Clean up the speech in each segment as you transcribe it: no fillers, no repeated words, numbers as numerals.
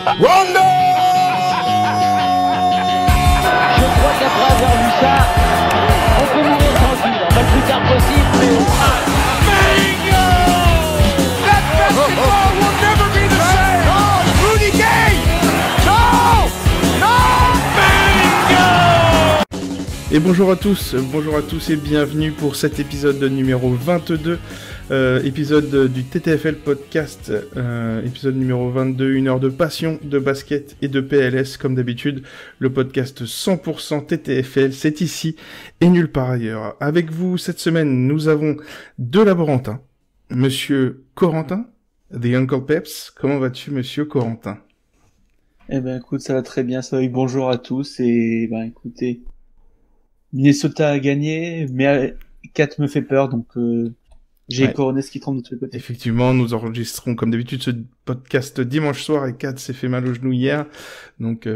Rondo! Je crois qu'après avoir vu ça, on peut mourir tranquille, pas le plus tard possible, mais... Bingo! That basketball will never be the same! Rudy Gay! No! No! Bingo! Et bonjour à tous et bienvenue pour cet épisode numéro 22, épisode du TTFL podcast, épisode numéro 22, une heure de passion, de basket et de PLS comme d'habitude, le podcast 100% TTFL, c'est ici et nulle part ailleurs. Avec vous cette semaine, nous avons deux laborantins, monsieur Corentin, The Uncle Peps. Comment vas-tu, monsieur Corentin? Eh ben écoute, ça va très bien, ça va. Bonjour à tous et ben écoutez, Minnesota a gagné, mais 4 me fait peur, donc j'ai Coronets qui tremble de tous les côtés. Effectivement, nous enregistrons comme d'habitude ce podcast dimanche soir et 4 s'est fait mal au genou hier. Donc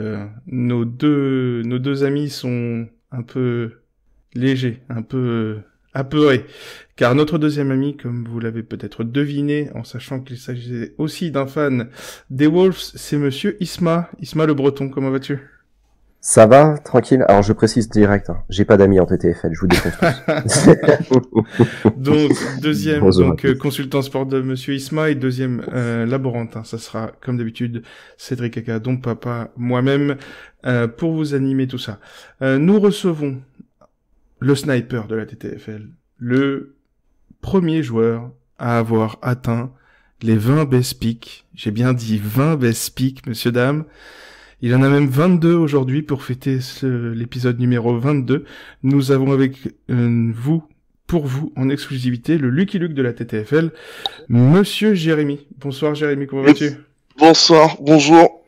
nos deux amis sont un peu légers, un peu apeurés. Car notre deuxième ami, comme vous l'avez peut-être deviné, en sachant qu'il s'agissait aussi d'un fan des Wolves, c'est monsieur Isma. Isma le Breton, comment vas-tu? Ça va, tranquille. Alors je précise direct, hein, j'ai pas d'amis en TTFL, je vous défonce tous. Donc deuxième, Bonjour consultant sport de monsieur Isma et deuxième laborantin. Ça sera comme d'habitude Cédric Aka, donc papa, moi-même, pour vous animer tout ça. Nous recevons le sniper de la TTFL, le premier joueur à avoir atteint les 20 best picks. J'ai bien dit 20 best picks, monsieur dame. Il en a même 22 aujourd'hui pour fêter l'épisode numéro 22. Nous avons avec pour vous, en exclusivité, le Lucky Luke de la TTFL, monsieur Jérémy. Bonsoir Jérémy, comment vas-tu? Bonsoir, bonjour.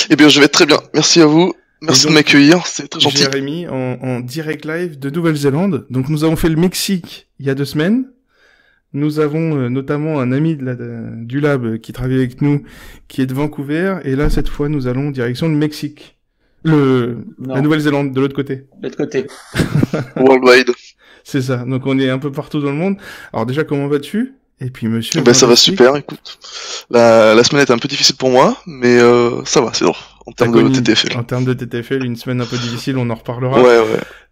Eh bien, je vais très bien. Merci à vous. Merci de m'accueillir, c'est très gentil. Jérémy, en direct live de Nouvelle-Zélande. Donc nous avons fait le Mexique il y a 2 semaines. Nous avons notamment un ami du lab qui travaille avec nous, qui est de Vancouver, et là, cette fois, nous allons direction le Mexique. La Nouvelle-Zélande, de l'autre côté. De l'autre côté. Worldwide. C'est ça, donc on est un peu partout dans le monde. Alors déjà, comment vas-tu? Et puis monsieur... Ben ça va super, écoute. La semaine est un peu difficile pour moi, mais ça va, c'est bon. En termes de TTFL. En termes de TTFL, une semaine un peu difficile, on en reparlera. Ouais.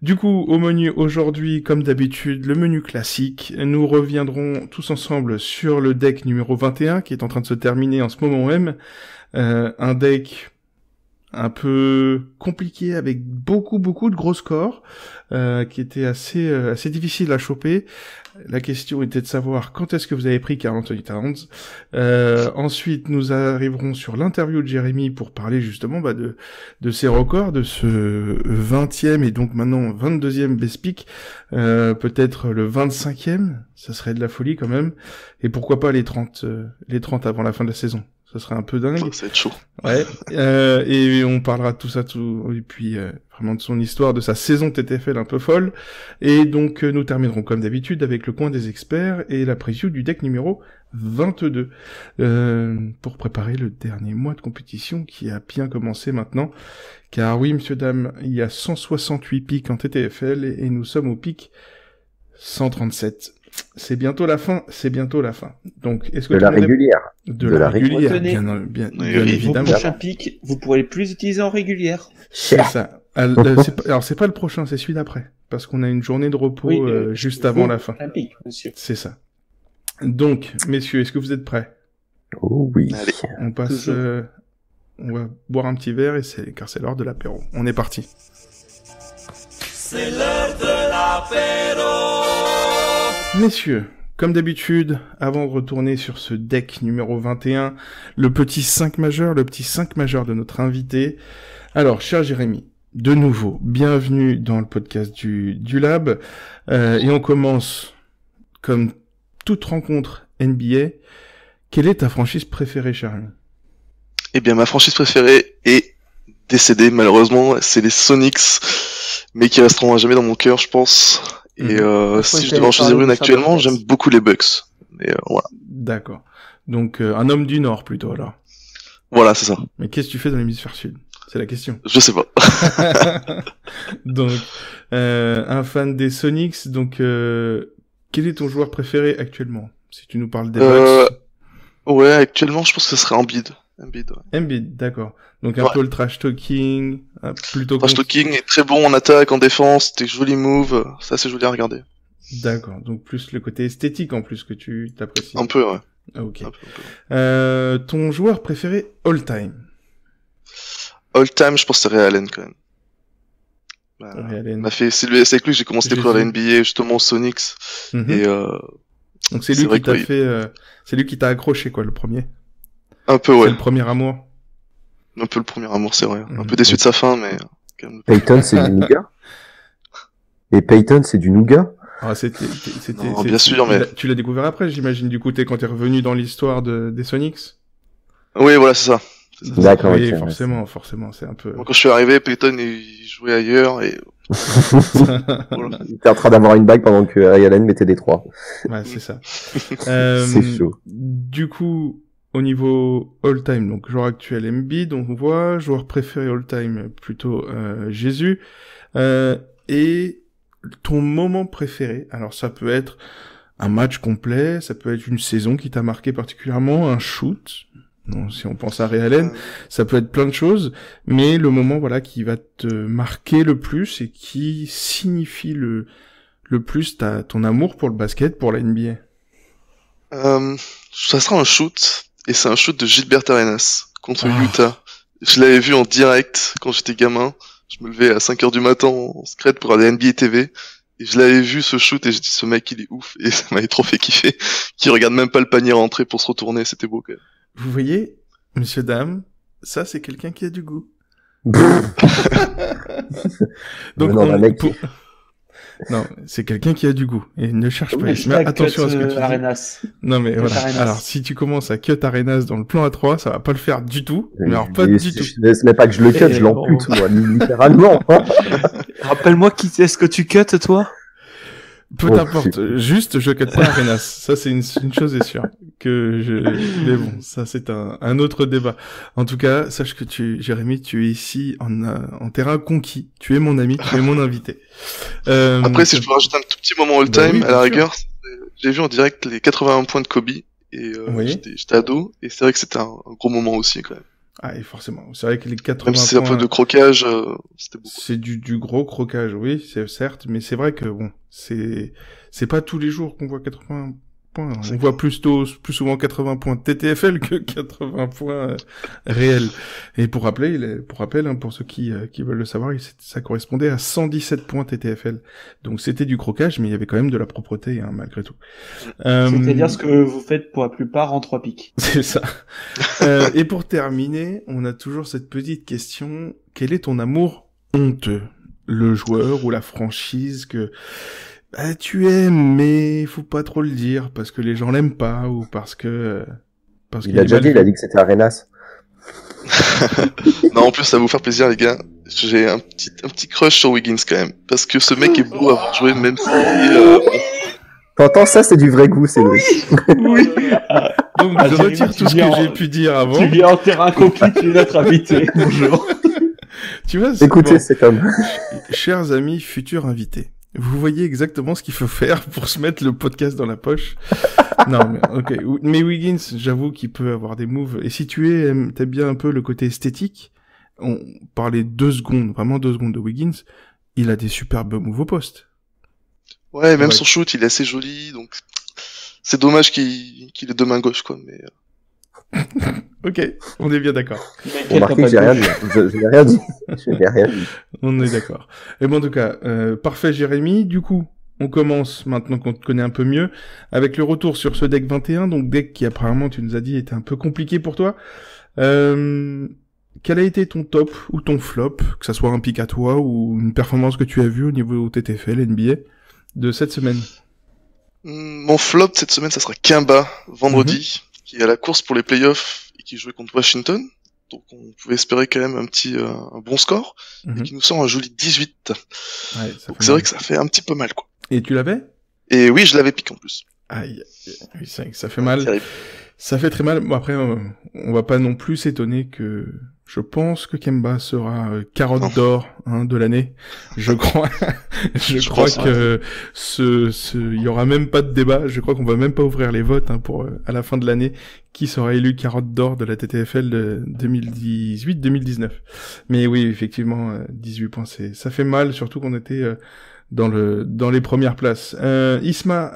Du coup, au menu aujourd'hui, comme d'habitude, le menu classique. Nous reviendrons tous ensemble sur le deck numéro 21, qui est en train de se terminer en ce moment même. Un deck un peu compliqué, avec beaucoup de gros scores, qui était assez difficile à choper. La question était de savoir quand est-ce que vous avez pris Karl Anthony Towns. Ensuite, nous arriverons sur l'interview de Jérémy pour parler justement de ses records, de ce 20e et donc maintenant 22e best pick, peut-être le 25e, ça serait de la folie quand même. Et pourquoi pas les 30 avant la fin de la saison. Ça serait un peu dingue. Ça va être chaud. Ouais. Et on parlera de tout ça, et puis vraiment de son histoire, de sa saison TTFL un peu folle. Et donc nous terminerons comme d'habitude avec le coin des experts et la preview du deck numéro 22. Pour préparer le dernier mois de compétition qui a bien commencé maintenant. Car oui, monsieur, dame, il y a 168 pics en TTFL et nous sommes au pic 137. C'est bientôt la fin. Donc, est-ce que de la régulière. De la régulière, bien évidemment. Vos prochains pics, vous pourrez plus utiliser en régulière. C'est ça. Alors, c'est pas le prochain, c'est celui d'après. Parce qu'on a une journée de repos juste avant la fin. Un pic, monsieur. C'est ça. Donc, messieurs, est-ce que vous êtes prêts? Oh oui. Allez. On passe, on va boire un petit verre car c'est l'heure de l'apéro. On est parti. C'est l'heure de l'apéro! Messieurs, comme d'habitude, avant de retourner sur ce deck numéro 21, le petit 5 majeur de notre invité. Alors, cher Jérémy, de nouveau, bienvenue dans le podcast du Lab. Et on commence, comme toute rencontre NBA, quelle est ta franchise préférée, cher ami? Eh bien, ma franchise préférée est décédée, malheureusement. C'est les Sonics, mais qui resteront à jamais dans mon cœur, je pense. Et si je devais en choisir une actuellement, j'aime beaucoup les Bucks. Mais voilà. D'accord. Donc un homme du Nord plutôt alors. Voilà, c'est ça. Mais qu'est-ce que tu fais dans l'hémisphère sud? C'est la question. Je sais pas. Donc un fan des Sonics. Donc quel est ton joueur préféré actuellement? Si tu nous parles des Bucks. Ouais, actuellement, je pense que ce serait Embiid. Embiid, ouais. Embiid, d'accord. Donc un peu le trash talking, plutôt. Trash talking est très bon en attaque, en défense, des jolis moves, ça c'est joli à regarder. D'accord, donc plus le côté esthétique en plus que tu t'apprécies. Un peu, ouais. Ok. Un peu. Ton joueur préféré all time? All time, je pense que c'est Ray Allen quand même. Ray Allen. C'est avec lui que j'ai commencé à découvrir la NBA, justement aux Sonics. Et donc c'est lui qui t'a fait, c'est lui qui t'a accroché quoi, le premier. Un peu, ouais. C'est le premier amour. Un peu le premier amour, c'est vrai. Un peu déçu de sa fin, mais. Peyton, c'est du nougat. Et Peyton, c'est du nougat. Ah, Non, bien sûr, mais. Tu l'as découvert après, j'imagine, du coup, quand t'es revenu dans l'histoire des Sonics? Oui, voilà, c'est ça. D'accord, oui, okay, forcément, c'est un peu. Quand je suis arrivé, Peyton, il jouait ailleurs et. Voilà. Il était en train d'avoir une bague pendant que Ray Allen mettait des 3. Ouais, c'est ça. C'est chaud. Du coup, au niveau all-time, donc joueur actuel Embiid, on voit, joueur préféré all-time plutôt Jésus, et ton moment préféré, alors ça peut être un match complet, ça peut être une saison qui t'a marqué particulièrement, un shoot, non, si on pense à Ray Allen, ça peut être plein de choses, mais le moment voilà qui va te marquer le plus et qui signifie le plus ton amour pour le basket, pour la NBA. Ça sera un shoot, et c'est un shoot de Gilbert Arenas contre Utah. Je l'avais vu en direct quand j'étais gamin. Je me levais à 5h du matin en secret pour regarder NBA TV. Et je l'avais vu ce shoot et j'ai dit ce mec il est ouf. Et ça m'avait trop fait kiffer. Qui regarde même pas le panier rentrer pour se retourner, c'était beau quand même. Vous voyez, monsieur, dame, ça c'est quelqu'un qui a du goût. Donc non, c'est quelqu'un qui a du goût. Et ne cherche pas. Mais attention à ce que tu dis. Non mais voilà. Alors si tu commences à cut Arenas dans le plan A3, ça va pas le faire du tout. Mais alors pas du tout. Ce n'est pas que je le cut, je l'ampute, moi, littéralement. Rappelle-moi qui est-ce que tu cut, toi? Peu importe, juste je cut pas Arenas. Ça c'est une chose est sûre mais bon, ça c'est un autre débat. En tout cas, sache que Jérémy, tu es ici en terrain conquis. Tu es mon ami, tu es mon invité. Après, si je peux rajouter un tout petit moment all time, à la rigueur, j'ai vu en direct les 81 points de Kobe et j'étais ado et c'est vrai que c'était un gros moment aussi quand même. Ah, et forcément. C'est vrai que les 80 Même si c'est un peu de croquage, c'était beaucoup. C'est du gros croquage, oui, c'est certes, mais c'est vrai que bon, c'est pas tous les jours qu'on voit 80 points. On voit plus souvent 80 points TTFL que 80 points réels. Et pour rappel, hein, pour ceux qui veulent le savoir, ça correspondait à 117 points TTFL. Donc c'était du croquage, mais il y avait quand même de la propreté, hein, malgré tout. C'est-à-dire ce que vous faites pour la plupart en 3 pics. C'est ça. Et pour terminer, on a toujours cette petite question. Quel est ton amour honteux? Le joueur ou la franchise que tu aimes, mais faut pas trop le dire parce que les gens l'aiment pas ou parce il a déjà dit, il a dit que c'était Arenas. Non, en plus, ça va vous faire plaisir, les gars. J'ai un petit crush sur Wiggins quand même, parce que ce mec est beau à avoir joué, même si. T'entends, ça, c'est du vrai goût, Cédric. Oui. Donc je retire tout ce que j'ai pu dire avant. Tu viens en terrain conquis, tu es notre invité. Bonjour. Tu vois. Écoutez cet homme. Chers amis, futurs invités. Vous voyez exactement ce qu'il faut faire pour se mettre le podcast dans la poche. Non, mais ok. Mais Wiggins, j'avoue qu'il peut avoir des moves. Et si t'aimes bien un peu le côté esthétique, on parlait 2 secondes, vraiment 2 secondes de Wiggins, il a des superbes moves au poste. Ouais, même son shoot, il est assez joli, donc c'est dommage qu'il ait 2 mains gauches, quoi. Mais Ok, on est bien d'accord. Remarquez que j'ai rien dit. Je n'ai rien dit. Je n'ai rien dit. On est d'accord. Et bon, en tout cas, parfait, Jérémy. Du coup, on commence, maintenant qu'on te connaît un peu mieux, avec le retour sur ce deck 21, donc deck qui apparemment, tu nous as dit, était un peu compliqué pour toi. Quel a été ton top ou ton flop, que ça soit un pick à toi ou une performance que tu as vue au niveau TTFL, NBA, de cette semaine? Mon flop cette semaine, ça sera Kemba, vendredi, qui est à la course pour les playoffs et qui jouait contre Washington. Donc on pouvait espérer quand même un bon score, et qui nous sort un joli 18. Ouais, donc c'est vrai que ça fait un petit peu mal, quoi. Et tu l'avais? Et oui, je l'avais piqué en plus. Aïe, oui, c'est vrai que ça fait mal. Ça fait très mal. Bon, après, on va pas non plus s'étonner que Je pense que Kemba sera carotte d'or de l'année. Je crois, je crois que il y aura même pas de débat. Je crois qu'on va même pas ouvrir les votes pour à la fin de l'année qui sera élu carotte d'or de la TTFL de 2018-2019. Mais oui, effectivement, 18 points, ça fait mal, surtout qu'on était dans les premières places. Isma,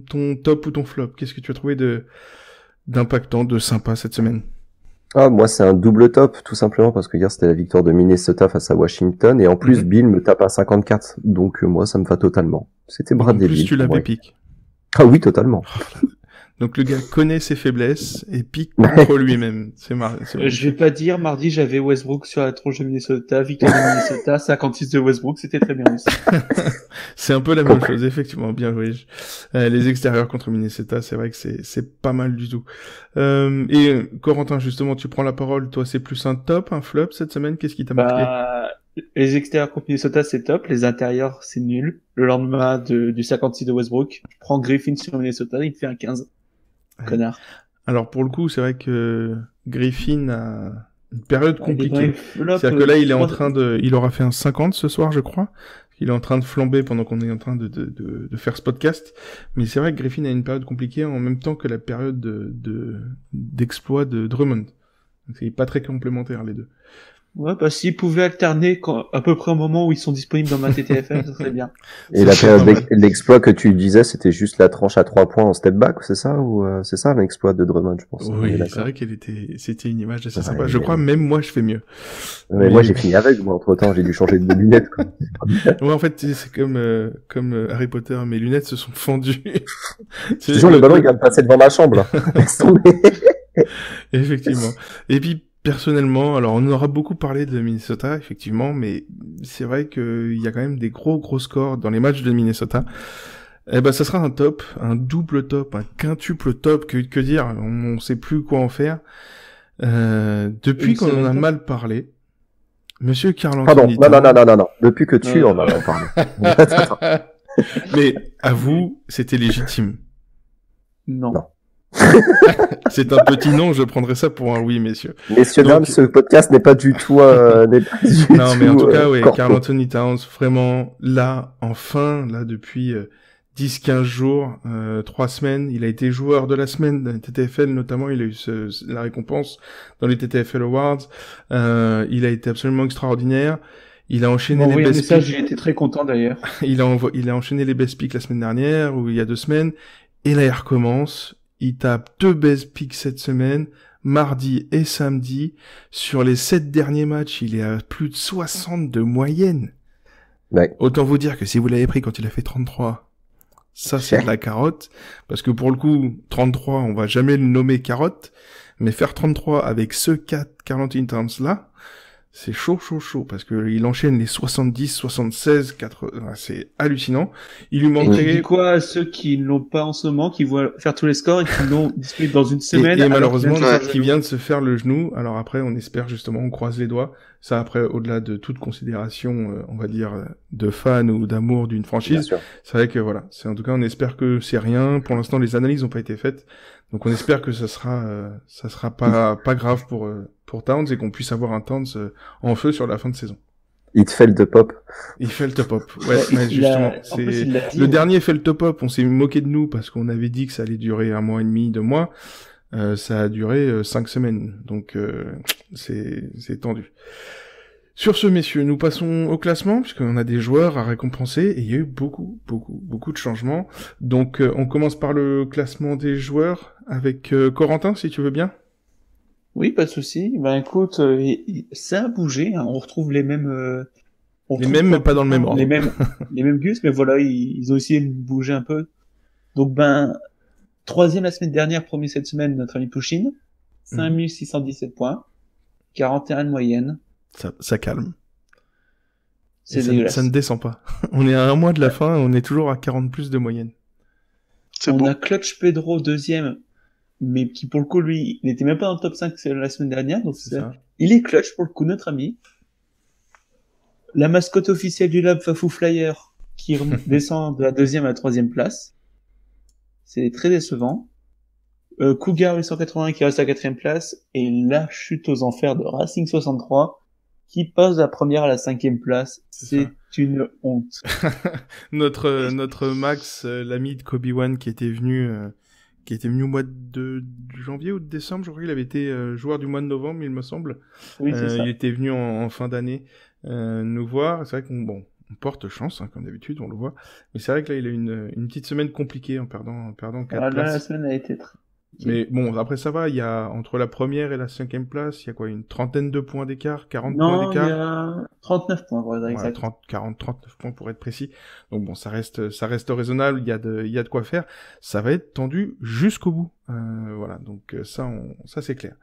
ton top ou ton flop, qu'est-ce que tu as trouvé d'impactant, de sympa cette semaine? Ah, moi, c'est un double top, tout simplement, parce que hier, c'était la victoire de Minnesota face à Washington, et en plus, Bill me tape à 54, donc moi, ça me va totalement. C'était Bradley Bill. En plus, tu l'avais pique. Ah oui, totalement. Donc le gars connaît ses faiblesses et pique contre lui-même. Je vais pas dire, mardi, j'avais Westbrook sur la tronche de Minnesota, victoire de Minnesota, 56 de Westbrook, c'était très bien aussi. C'est un peu la même chose, effectivement, bien joué. Les extérieurs contre Minnesota, c'est vrai que c'est pas mal du tout. Et Corentin, justement, tu prends la parole, toi, c'est plus un top, un flop cette semaine, qu'est-ce qui t'a marqué? Les extérieurs contre Minnesota, c'est top, les intérieurs, c'est nul. Le lendemain du 56 de Westbrook, je prends Griffin sur Minnesota, il me fait un 15. Connard. Alors pour le coup, c'est vrai que Griffin a une période compliquée. C'est-à-dire que là, il aura fait un 50 ce soir, je crois. Il est en train de flamber pendant qu'on est en train de faire ce podcast. Mais c'est vrai que Griffin a une période compliquée en même temps que la période d'exploit de Drummond. Donc c'est pas très complémentaire les deux. Ouais, s'ils pouvaient alterner à peu près au moment où ils sont disponibles dans ma TTFL, ça serait bien. Et la période l'exploit que tu disais, c'était juste la tranche à 3 points en step back, c'est ça? Ou c'est ça l'exploit de Drummond, je pense? Oui, c'est vrai c'était une image assez sympa. Je crois même moi je fais mieux. Mais moi j'ai fini avec, moi entre temps j'ai dû changer de lunettes, quoi. Ouais, en fait c'est comme Harry Potter, mes lunettes se sont fendues. Toujours le ballon il vient de passer devant ma chambre, là. Laisse tomber. Effectivement. Et puis, personnellement, alors on aura beaucoup parlé de Minnesota, effectivement, mais c'est vrai qu'il y a quand même des gros scores dans les matchs de Minnesota. Eh ben, ça sera un top, un double top, un quintuple top, que dire, on sait plus quoi en faire. Depuis qu'on en a mal parlé, Monsieur Karl-Anthony Towns... Non, depuis que tu en as parlé. Mais, à vous, c'était légitime. Non. C'est un petit non, je prendrais ça pour un oui, messieurs. Messieurs, dames, ce podcast n'est pas du tout... non, mais en tout cas, oui, Karl-Anthony Towns, vraiment, là, enfin, là, depuis 10-15 jours, 3 semaines, il a été joueur de la semaine de TTFL, notamment, il a eu la récompense dans les TTFL Awards, il a été absolument extraordinaire. Il a enchaîné les best picks. J'ai été très content d'ailleurs. Il a enchaîné les best picks la semaine dernière, ou il y a 2 semaines, et là, il recommence. Il tape 2 best picks cette semaine, mardi et samedi. Sur les 7 derniers matchs, il est à plus de 60 de moyenne. Ouais. Autant vous dire que si vous l'avez pris quand il a fait 33, ça c'est de la carotte. Parce que pour le coup, 33, on va jamais le nommer carotte. Mais faire 33 avec ce Karl-Anthony Towns là, c'est chaud, parce que il enchaîne les 70, 76, 80, c'est hallucinant. Il lui manquerait... Tu dis quoi à ceux qui ne l'ont pas en ce moment, qui voient faire tous les scores et qui l'ont disponible dans une semaine? Et malheureusement, qui vient de se faire le genou. Alors après, on espère justement, on croise les doigts. Ça après, au-delà de toute considération, on va dire, de fan ou d'amour d'une franchise. C'est vrai que voilà. En tout cas, on espère que c'est rien. Pour l'instant, les analyses n'ont pas été faites. Donc on espère que ça sera pas grave pour Towns et qu'on puisse avoir un Towns en feu sur la fin de saison. Il te fait le top-up. Il fait le top-up. Ouais, mais justement, le dernier fait le top-up. On s'est moqué de nous parce qu'on avait dit que ça allait durer 1 mois et demi, 2 mois. Ça a duré 5 semaines. Donc c'est tendu. Sur ce, messieurs, nous passons au classement, puisqu'on a des joueurs à récompenser, et il y a eu beaucoup de changements. Donc, on commence par le classement des joueurs, avec Corentin, si tu veux bien. Oui, pas de souci. Ben écoute, ça a bougé, hein. On retrouve les mêmes... mais pas dans le même ordre. Les mêmes gus, mais voilà, ils ont aussi bougé un peu. Donc, 3e la semaine dernière, 1er cette semaine, notre ami Pouchine, 5617 points, 41 de moyenne. Ça calme. C'est dégueulasse. Ça ne descend pas. On est à 1 mois de la fin, on est toujours à 40 plus de moyenne. On a Clutch Pedro 2e, mais qui pour le coup, lui, il n'était même pas dans le top 5 la semaine dernière, donc il est clutch pour le coup, notre ami. La mascotte officielle du Lab, Fafou Flyer, qui descend de la 2e à la 3e place. C'est très décevant. Cougar 880 qui reste à la 4e place et la chute aux enfers de Racing 63 qui passe la première à la 5e place. C'est une honte. notre Max, l'ami de Kobe One qui était venu au mois de janvier ou de décembre, je crois qu'il avait été joueur du mois de novembre, il me semble. Oui, c'est ça. Il était venu en fin d'année nous voir. C'est vrai qu'on porte chance, hein, comme d'habitude, on le voit. Mais c'est vrai que là, il a une petite semaine compliquée en perdant 4 places. La semaine a été très... Mais bon, après ça va, il y a entre la première et la 5e place, il y a quoi, une trentaine de points d'écart, 40 points d'écart. Non, il y a 39 points, pour être exact. 39 points pour être précis. Donc bon, ça reste raisonnable, il y a de quoi faire. Ça va être tendu jusqu'au bout. Voilà, donc ça c'est clair.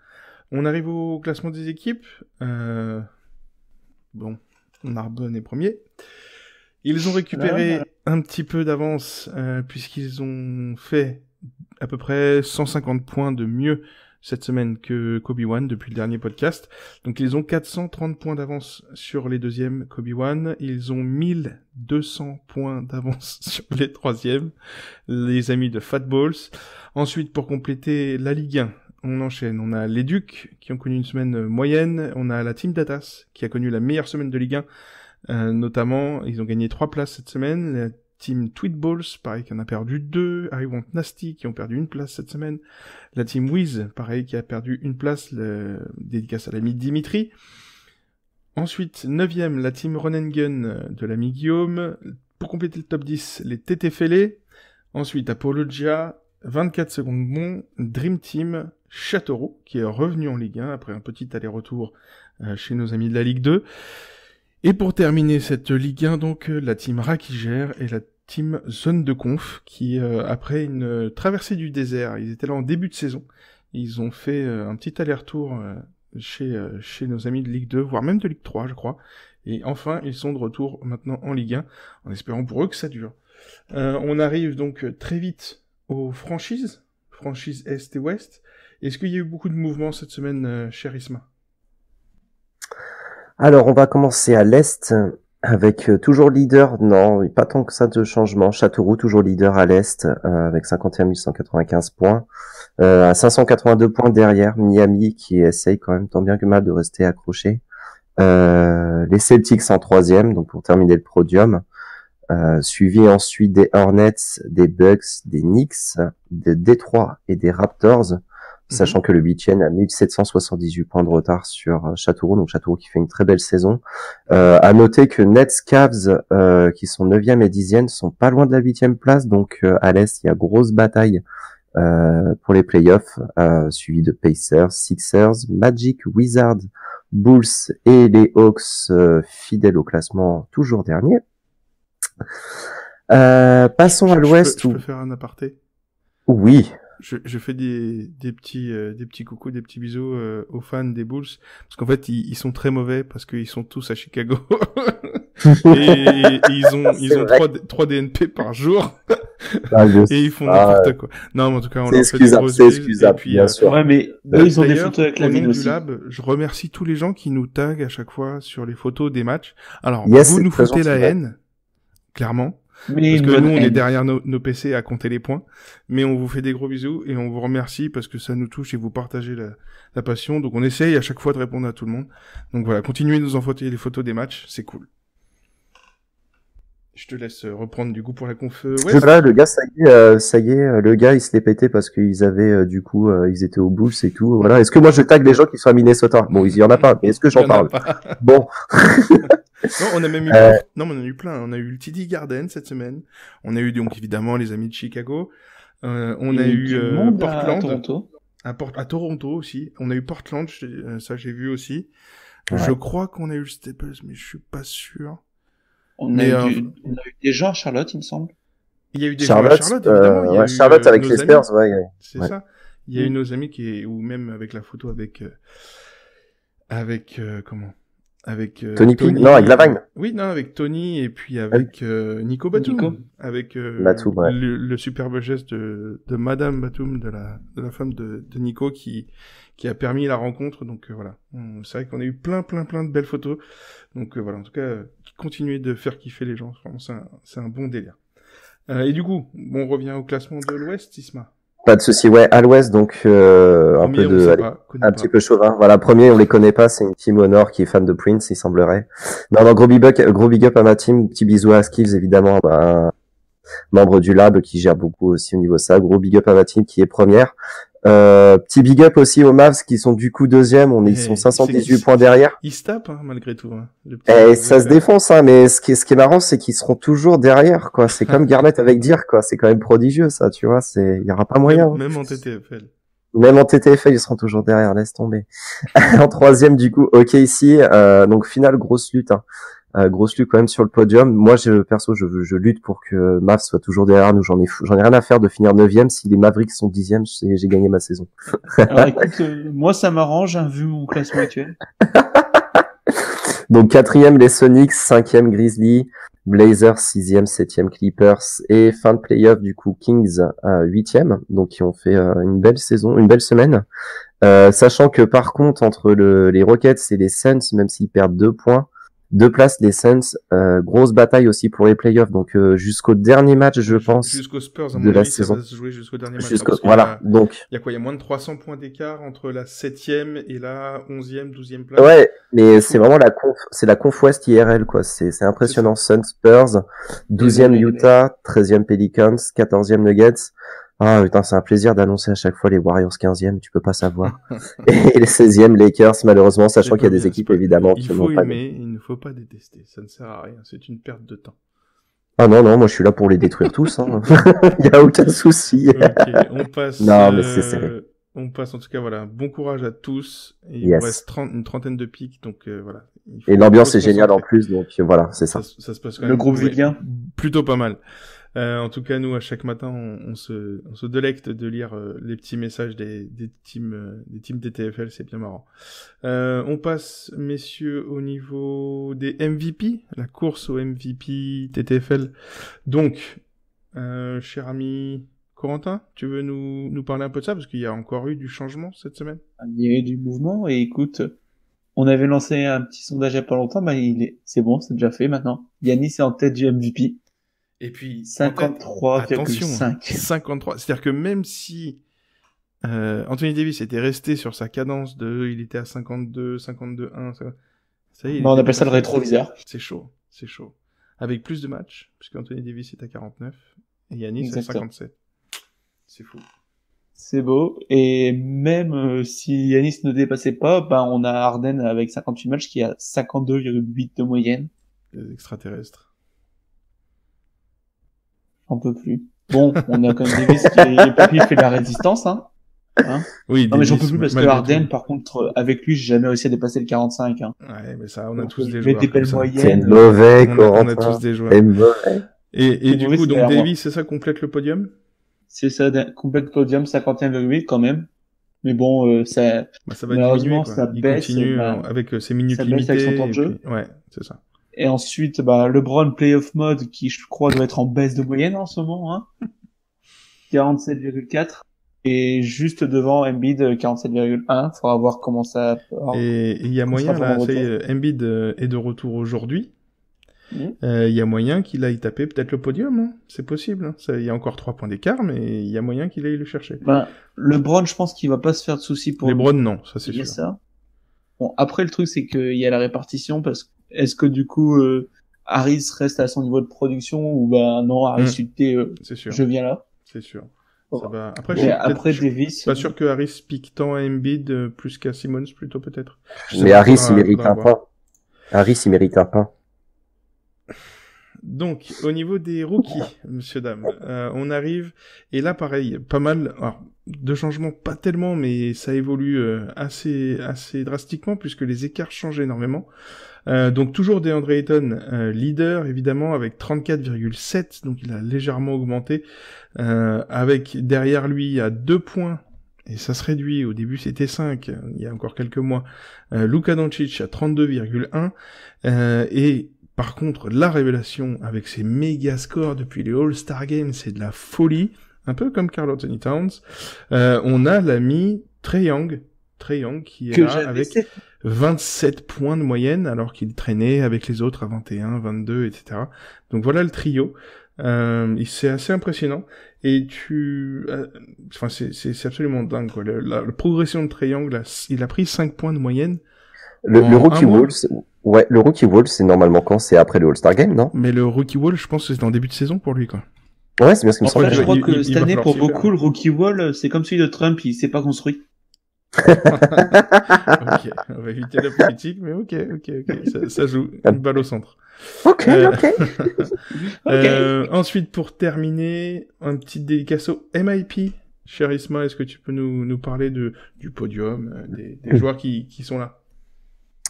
On arrive au classement des équipes. Bon, Narbonne est premier. Ils ont récupéré un petit peu d'avance puisqu'ils ont fait à peu près 150 points de mieux cette semaine que Kobe One depuis le dernier podcast. Donc ils ont 430 points d'avance sur les deuxièmes Kobe One. Ils ont 1200 points d'avance sur les troisièmes, les amis de Fat Balls. Ensuite, pour compléter la Ligue 1, on enchaîne. On a les Ducs qui ont connu une semaine moyenne. On a la Team Datas qui a connu la meilleure semaine de Ligue 1. Notamment, ils ont gagné 3 places cette semaine. La Team Tweetballs, pareil, qui en a perdu 2. I Want Nasty, qui ont perdu 1 place cette semaine. La Team Wiz, pareil, qui a perdu 1 place, dédicace à l'ami Dimitri. Ensuite, 9e, la Team Run and Gun de l'ami Guillaume. Pour compléter le top 10, les TT Fêlés. Ensuite, Apologia, 24 secondes bon, Dream Team, Châteauroux, qui est revenu en Ligue 1 après un petit aller-retour chez nos amis de la Ligue 2. Et pour terminer cette Ligue 1, donc, la team Rakigère et la team Zone de Conf, qui, après une traversée du désert, ils étaient là en début de saison, ils ont fait un petit aller-retour chez nos amis de Ligue 2, voire même de Ligue 3, je crois. Et enfin, ils sont de retour maintenant en Ligue 1, en espérant pour eux que ça dure. On arrive donc très vite aux franchises Est et Ouest. Est-ce qu'il y a eu beaucoup de mouvements cette semaine, cher Isma ? Alors, on va commencer à l'Est avec toujours leader. Non, pas tant que ça de changement. Châteauroux, toujours leader à l'Est avec 51 195 points. À 582 points derrière Miami qui essaye quand même tant bien que mal de rester accroché. Les Celtics en 3e, donc pour terminer le podium. Suivi ensuite des Hornets, des Bucks, des Knicks, des Détroit et des Raptors. Sachant que le 8e a 1778 points de retard sur Châteauroux, donc Châteauroux qui fait une très belle saison. À noter que Nets, Cavs, qui sont 9e et 10e, sont pas loin de la 8e place, donc à l'Est, il y a grosse bataille pour les playoffs, suivi de Pacers, Sixers, Magic, Wizards, Bulls et les Hawks, fidèles au classement, toujours dernier. Passons à l'Ouest. Je peux faire un aparté ? Oui. Je fais des petits coucous, des petits bisous aux fans des Bulls, parce qu'en fait ils sont très mauvais parce qu'ils sont tous à Chicago et ils ont 3 DNP par jour et ils font n'importe quoi. Non, mais en tout cas on leur fait des grosses bisous. Et puis bien sûr. Ouais, mais eux ils ont des photos avec la ville aussi. Lab, je remercie tous les gens qui nous taguent à chaque fois sur les photos des matchs. Alors vous nous foutez la haine, clairement. Mais parce que nous, on est derrière nos PC à compter les points, mais on vous fait des gros bisous et on vous remercie parce que ça nous touche et vous partagez la passion. Donc on essaye à chaque fois de répondre à tout le monde. Donc voilà, continuez de nous envoyer les photos des matchs, c'est cool. Je te laisse reprendre du coup pour la conf West. Voilà, le gars, ça y est, le gars, il se l'est pété parce qu'ils avaient, ils étaient aux Bulls et tout. Voilà. Est-ce que moi je tag les gens qui sont à Minnesota? Bon, il y en a pas, mais est-ce que j'en parle? Bon. Non, on a même eu, non, mais on en a eu plein. On a eu le TD Garden cette semaine. On a eu donc évidemment les amis de Chicago. On a eu Portland. À Toronto aussi. On a eu Portland, ça j'ai vu aussi. Ouais. Je crois qu'on a eu le Staples, mais je suis pas sûr. On a eu des gens à Charlotte, il me semble. Il y a eu des gens à Charlotte, évidemment. Il y a eu, Charlotte avec les Spurs, ouais. C'est ça. Il y a eu nos amis ou même avec la photo avec Tony P. Non, avec Lavagne. Oui, non, avec Tony et puis avec Nico Batum. Avec Batum, ouais. le superbe geste de Madame Batum, de la femme de Nico qui a permis la rencontre. Donc voilà, c'est vrai qu'on a eu plein de belles photos. Donc voilà, en tout cas, continuez de faire kiffer les gens. Vraiment, c'est un bon délire. Et du coup, on revient au classement de l'Ouest, Isma. Pas de souci. Ouais, à l'ouest, donc un petit peu chauvin. Voilà, premier, on les connaît pas, c'est une team au nord qui est fan de Prince, il semblerait. Non, gros big up à ma team, petit bisou à Skills évidemment, membre du lab qui gère beaucoup aussi au niveau ça. Gros big up à ma team qui est première. Petit big up aussi aux Mavs qui sont du coup deuxième, ils sont 518 points derrière. Ils se tapent malgré tout. Et ça se défonce, mais ce qui est marrant, c'est qu'ils seront toujours derrière, quoi. C'est comme Garnett avec Dirk, quoi. C'est quand même prodigieux, ça, tu vois. Il y aura pas moyen. Même en TTFL. Même en TTFL, ils seront toujours derrière. Laisse tomber. En troisième, du coup, OKC. Donc finale, grosse lutte. Grosse lutte quand même sur le podium. Moi, perso, je lutte pour que Mavs soit toujours derrière nous. J'en ai rien à faire de finir 9e. Si les Mavericks sont 10e, j'ai gagné ma saison. Alors écoute, moi ça m'arrange, vu mon classement actuel. Donc 4e les Sonics, 5e Grizzlies, Blazers 6e, 7e Clippers et fin de playoff du coup Kings 8e. Donc qui ont fait une belle saison, une belle semaine. Sachant que par contre entre les Rockets et les Suns, même s'ils perdent 2 points, 2 places les Suns, grosse bataille aussi pour les playoffs, donc jusqu'au dernier match je pense jusqu'aux Spurs à de mon la avis, saison. ça va se jouer jusqu'au dernier match. Voilà, donc il y a quoi, il y a moins de 300 points d'écart entre la 7e et la 11e, 12e place. Ouais, mais c'est vraiment la conf West IRL quoi, c'est impressionnant. Suns, Spurs, 12e Utah, 13e Pelicans, 14e Nuggets. Ah putain, c'est un plaisir d'annoncer à chaque fois les Warriors 15e, tu peux pas savoir. Et les 16e Lakers, malheureusement, sachant qu'il y a des équipes évidemment qui n'ont pas. Il ne faut pas détester, ça ne sert à rien, c'est une perte de temps. Ah non, moi je suis là pour les détruire tous, hein. Il y a aucun souci. Ok, on passe. Non, mais c'est serré. On passe en tout cas, voilà, bon courage à tous. Et yes. Il reste une trentaine de pics, donc voilà. Et l'ambiance est géniale en plus, donc voilà, c'est ça. Ça se passe quand même. Le groupe vit bien. Plutôt pas mal. En tout cas, nous, à chaque matin, on se délecte de lire les petits messages des teams TTFL, c'est bien marrant. On passe, messieurs, au niveau des MVP, la course au MVP TTFL. Donc, cher ami Corentin, tu veux nous parler un peu de ça, parce qu'il y a encore eu du changement cette semaine? Il y a eu du mouvement, et écoute, on avait lancé un petit sondage il y a pas longtemps, c'est bon, c'est déjà fait maintenant. Giannis est en tête du MVP. Et puis 53,5. 53. C'est-à-dire que même si Anthony Davis était resté sur sa cadence il était à 52, 52-1, ça y est. On appelle ça le rétroviseur. C'est chaud. Avec plus de matchs, puisque Anthony Davis est à 49 et Giannis à 57. C'est fou. C'est beau. Et même si Giannis ne dépassait pas, on a Harden avec 58 matchs qui a 52,8 de moyenne. Les extraterrestres. On peut plus. Bon, on a quand même Davis qui fait de la résistance, hein. Oui, non, mais j'en peux plus parce que Harden, par contre, avec lui, j'ai jamais réussi à dépasser le 45, hein. Ouais, mais ça, on a tous des joueurs. Des belles moyennes. C'est mauvais, on a tous des joueurs. C'est mauvais. Et du coup, donc Davis, c'est ça, complète le podium? C'est ça, complète le podium, 51,8 quand même. Mais bon, ça va malheureusement, diminuer, quoi. Ça baisse. Il continue avec ses minutes limitées. Ça baisse avec son temps de jeu. Ouais, c'est ça. Et ensuite, LeBron Playoff Mode, qui je crois doit être en baisse de moyenne en ce moment, hein. 47,4. Et juste devant Embiid, 47,1. Faudra voir comment ça... Et il y a moyen, là, Embiid est de retour aujourd'hui. Il y a moyen qu'il aille taper peut-être le podium, hein. C'est possible, hein. Il y a encore 3 points d'écart, mais il y a moyen qu'il aille le chercher. LeBron, je pense qu'il va pas se faire de soucis pour... LeBron, non, ça c'est sûr. Ça. Bon, après, le truc, c'est qu'il y a la répartition, parce que est-ce que du coup Harris reste à son niveau de production ou non, Harris c'est sûr. Je viens là. C'est sûr. Bon. Ça va... Après, Davis. Je suis pas sûr que Harris pique tant à Embiid plus qu'à Simmons plutôt peut-être. Mais Harris il mérite un point. Harris il mérite un point. Donc, au niveau des rookies, monsieur, dame, on arrive, et là, pareil, pas mal, alors, de changements, pas tellement, mais ça évolue assez drastiquement, puisque les écarts changent énormément. Donc, toujours DeAndre Ayton, leader, évidemment, avec 34,7, donc il a légèrement augmenté, avec derrière lui, à 2 points, et ça se réduit, au début c'était 5, il y a encore quelques mois, Luka Doncic à 32,1, et par contre, la révélation avec ses méga scores depuis les All-Star Games, c'est de la folie, un peu comme Karl Anthony Towns. On a l'ami Trae Young qui est là avec 27 points de moyenne, alors qu'il traînait avec les autres à 21, 22, etc. Donc voilà le trio. C'est assez impressionnant. Et enfin, c'est absolument dingue, quoi. La progression de Trae Young, là, il a pris 5 points de moyenne. Le Rookie Wall, le Rookie Wall, c'est normalement quand? C'est après le All-Star Game, non? Mais le Rookie Wall, je pense que c'est en début de saison pour lui, quoi. Ouais, c'est bien ce qui me semble. Je crois que cette année, pour beaucoup, le Rookie Wall, c'est comme celui de Trump, il s'est pas construit. Ok, on va éviter la politique, mais ok, ça joue une balle au centre. Ok. Ensuite, pour terminer, un petit dédicace au MIP. Cher Isma, est-ce que tu peux nous parler du podium, des joueurs qui sont là?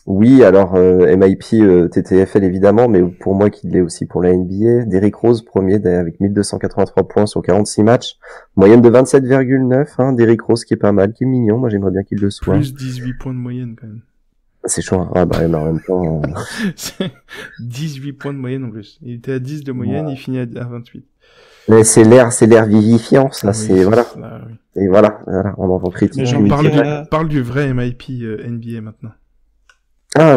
Oui, alors MIP, TTFL évidemment, mais pour moi qui l'est aussi pour la NBA. Derrick Rose premier avec 1283 points sur 46 matchs, moyenne de 27,9. Hein, Derrick Rose qui est pas mal, qui est mignon. Moi j'aimerais bien qu'il le soit. Plus 18 points de moyenne quand même. C'est chaud. Hein. Ah bah mais en même temps. 18 points de moyenne en plus. Il était à 10 de moyenne, il finit à 28. Mais c'est l'air vivifiant, ça. Oui, c'est voilà. Là, oui. Et voilà, on en critique. Parle du vrai MIP NBA maintenant. Ah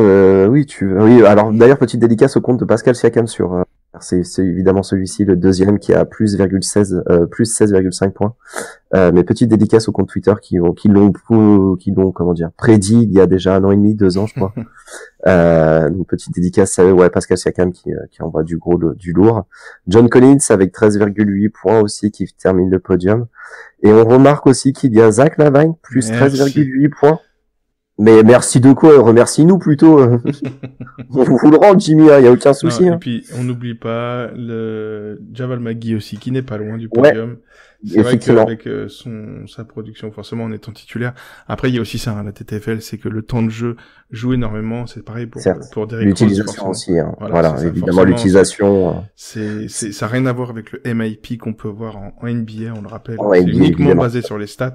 oui, alors d'ailleurs petite dédicace au compte de Pascal Siakam sur c'est évidemment celui-ci le deuxième qui a plus 16,5 points. Mais petite dédicace au compte Twitter qui l'ont comment dire prédit il y a déjà 1 an et demi, 2 ans je crois. Donc petite dédicace à Pascal Siakam qui envoie du lourd. John Collins avec 13,8 points aussi qui termine le podium. Et on remarque aussi qu'il y a Zach LaVine plus 13,8 points. Mais merci de quoi? Remercie-nous plutôt. On vous le rend, Jimmy, il y a aucun souci. Et puis, on n'oublie pas le Javal McGee aussi, qui n'est pas loin du podium. Ouais, c'est vrai qu'avec sa production, forcément, en étant titulaire. Après, il y a aussi ça, hein, la TTFL, c'est que le temps de jeu joue énormément. C'est pareil pour Derrick Rose. L'utilisation aussi, hein. Voilà, évidemment, l'utilisation. Ça n'a rien à voir avec le MIP qu'on peut voir en NBA, on le rappelle. C'est uniquement basé sur les stats.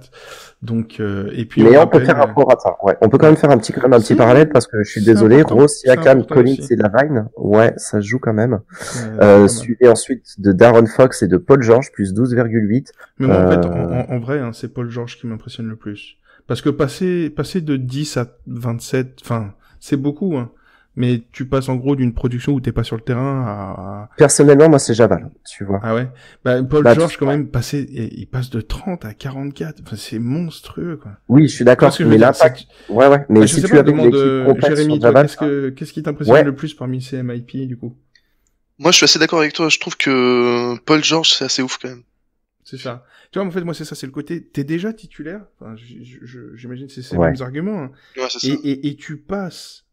Donc, et puis. Mais on peut faire un prorata. Ouais. On peut quand même faire un petit parallèle parce que je suis désolé. Rose, Siakam, Collins et LaVine. Ouais, ça se joue quand même. Suivi ensuite de Darren Fox et de Paul George, plus 12,8. Mais moi, en fait, en vrai, hein, c'est Paul George qui m'impressionne le plus. Parce que passer de 10 à 27, enfin, c'est beaucoup, hein. Mais tu passes en gros d'une production où t'es pas sur le terrain à... Personnellement, moi, c'est Javal, tu vois. Ah ouais? Paul George, quand même, il passe de 30 à 44. Enfin, c'est monstrueux, quoi. Oui, je suis d'accord. Mais l'impact, ouais. Mais si tu avais une équipe complète Jérémy, sur Javal... qu'est-ce qui t'impressionne le plus parmi ces MIP, du coup? Moi, je suis assez d'accord avec toi. Je trouve que Paul George, c'est assez ouf, quand même. C'est ça. Tu vois, en fait, moi, c'est ça, c'est le côté, t'es déjà titulaire. Enfin, j'imagine que c'est ces mêmes arguments, hein. Ouais, c'est ça. Et tu passes,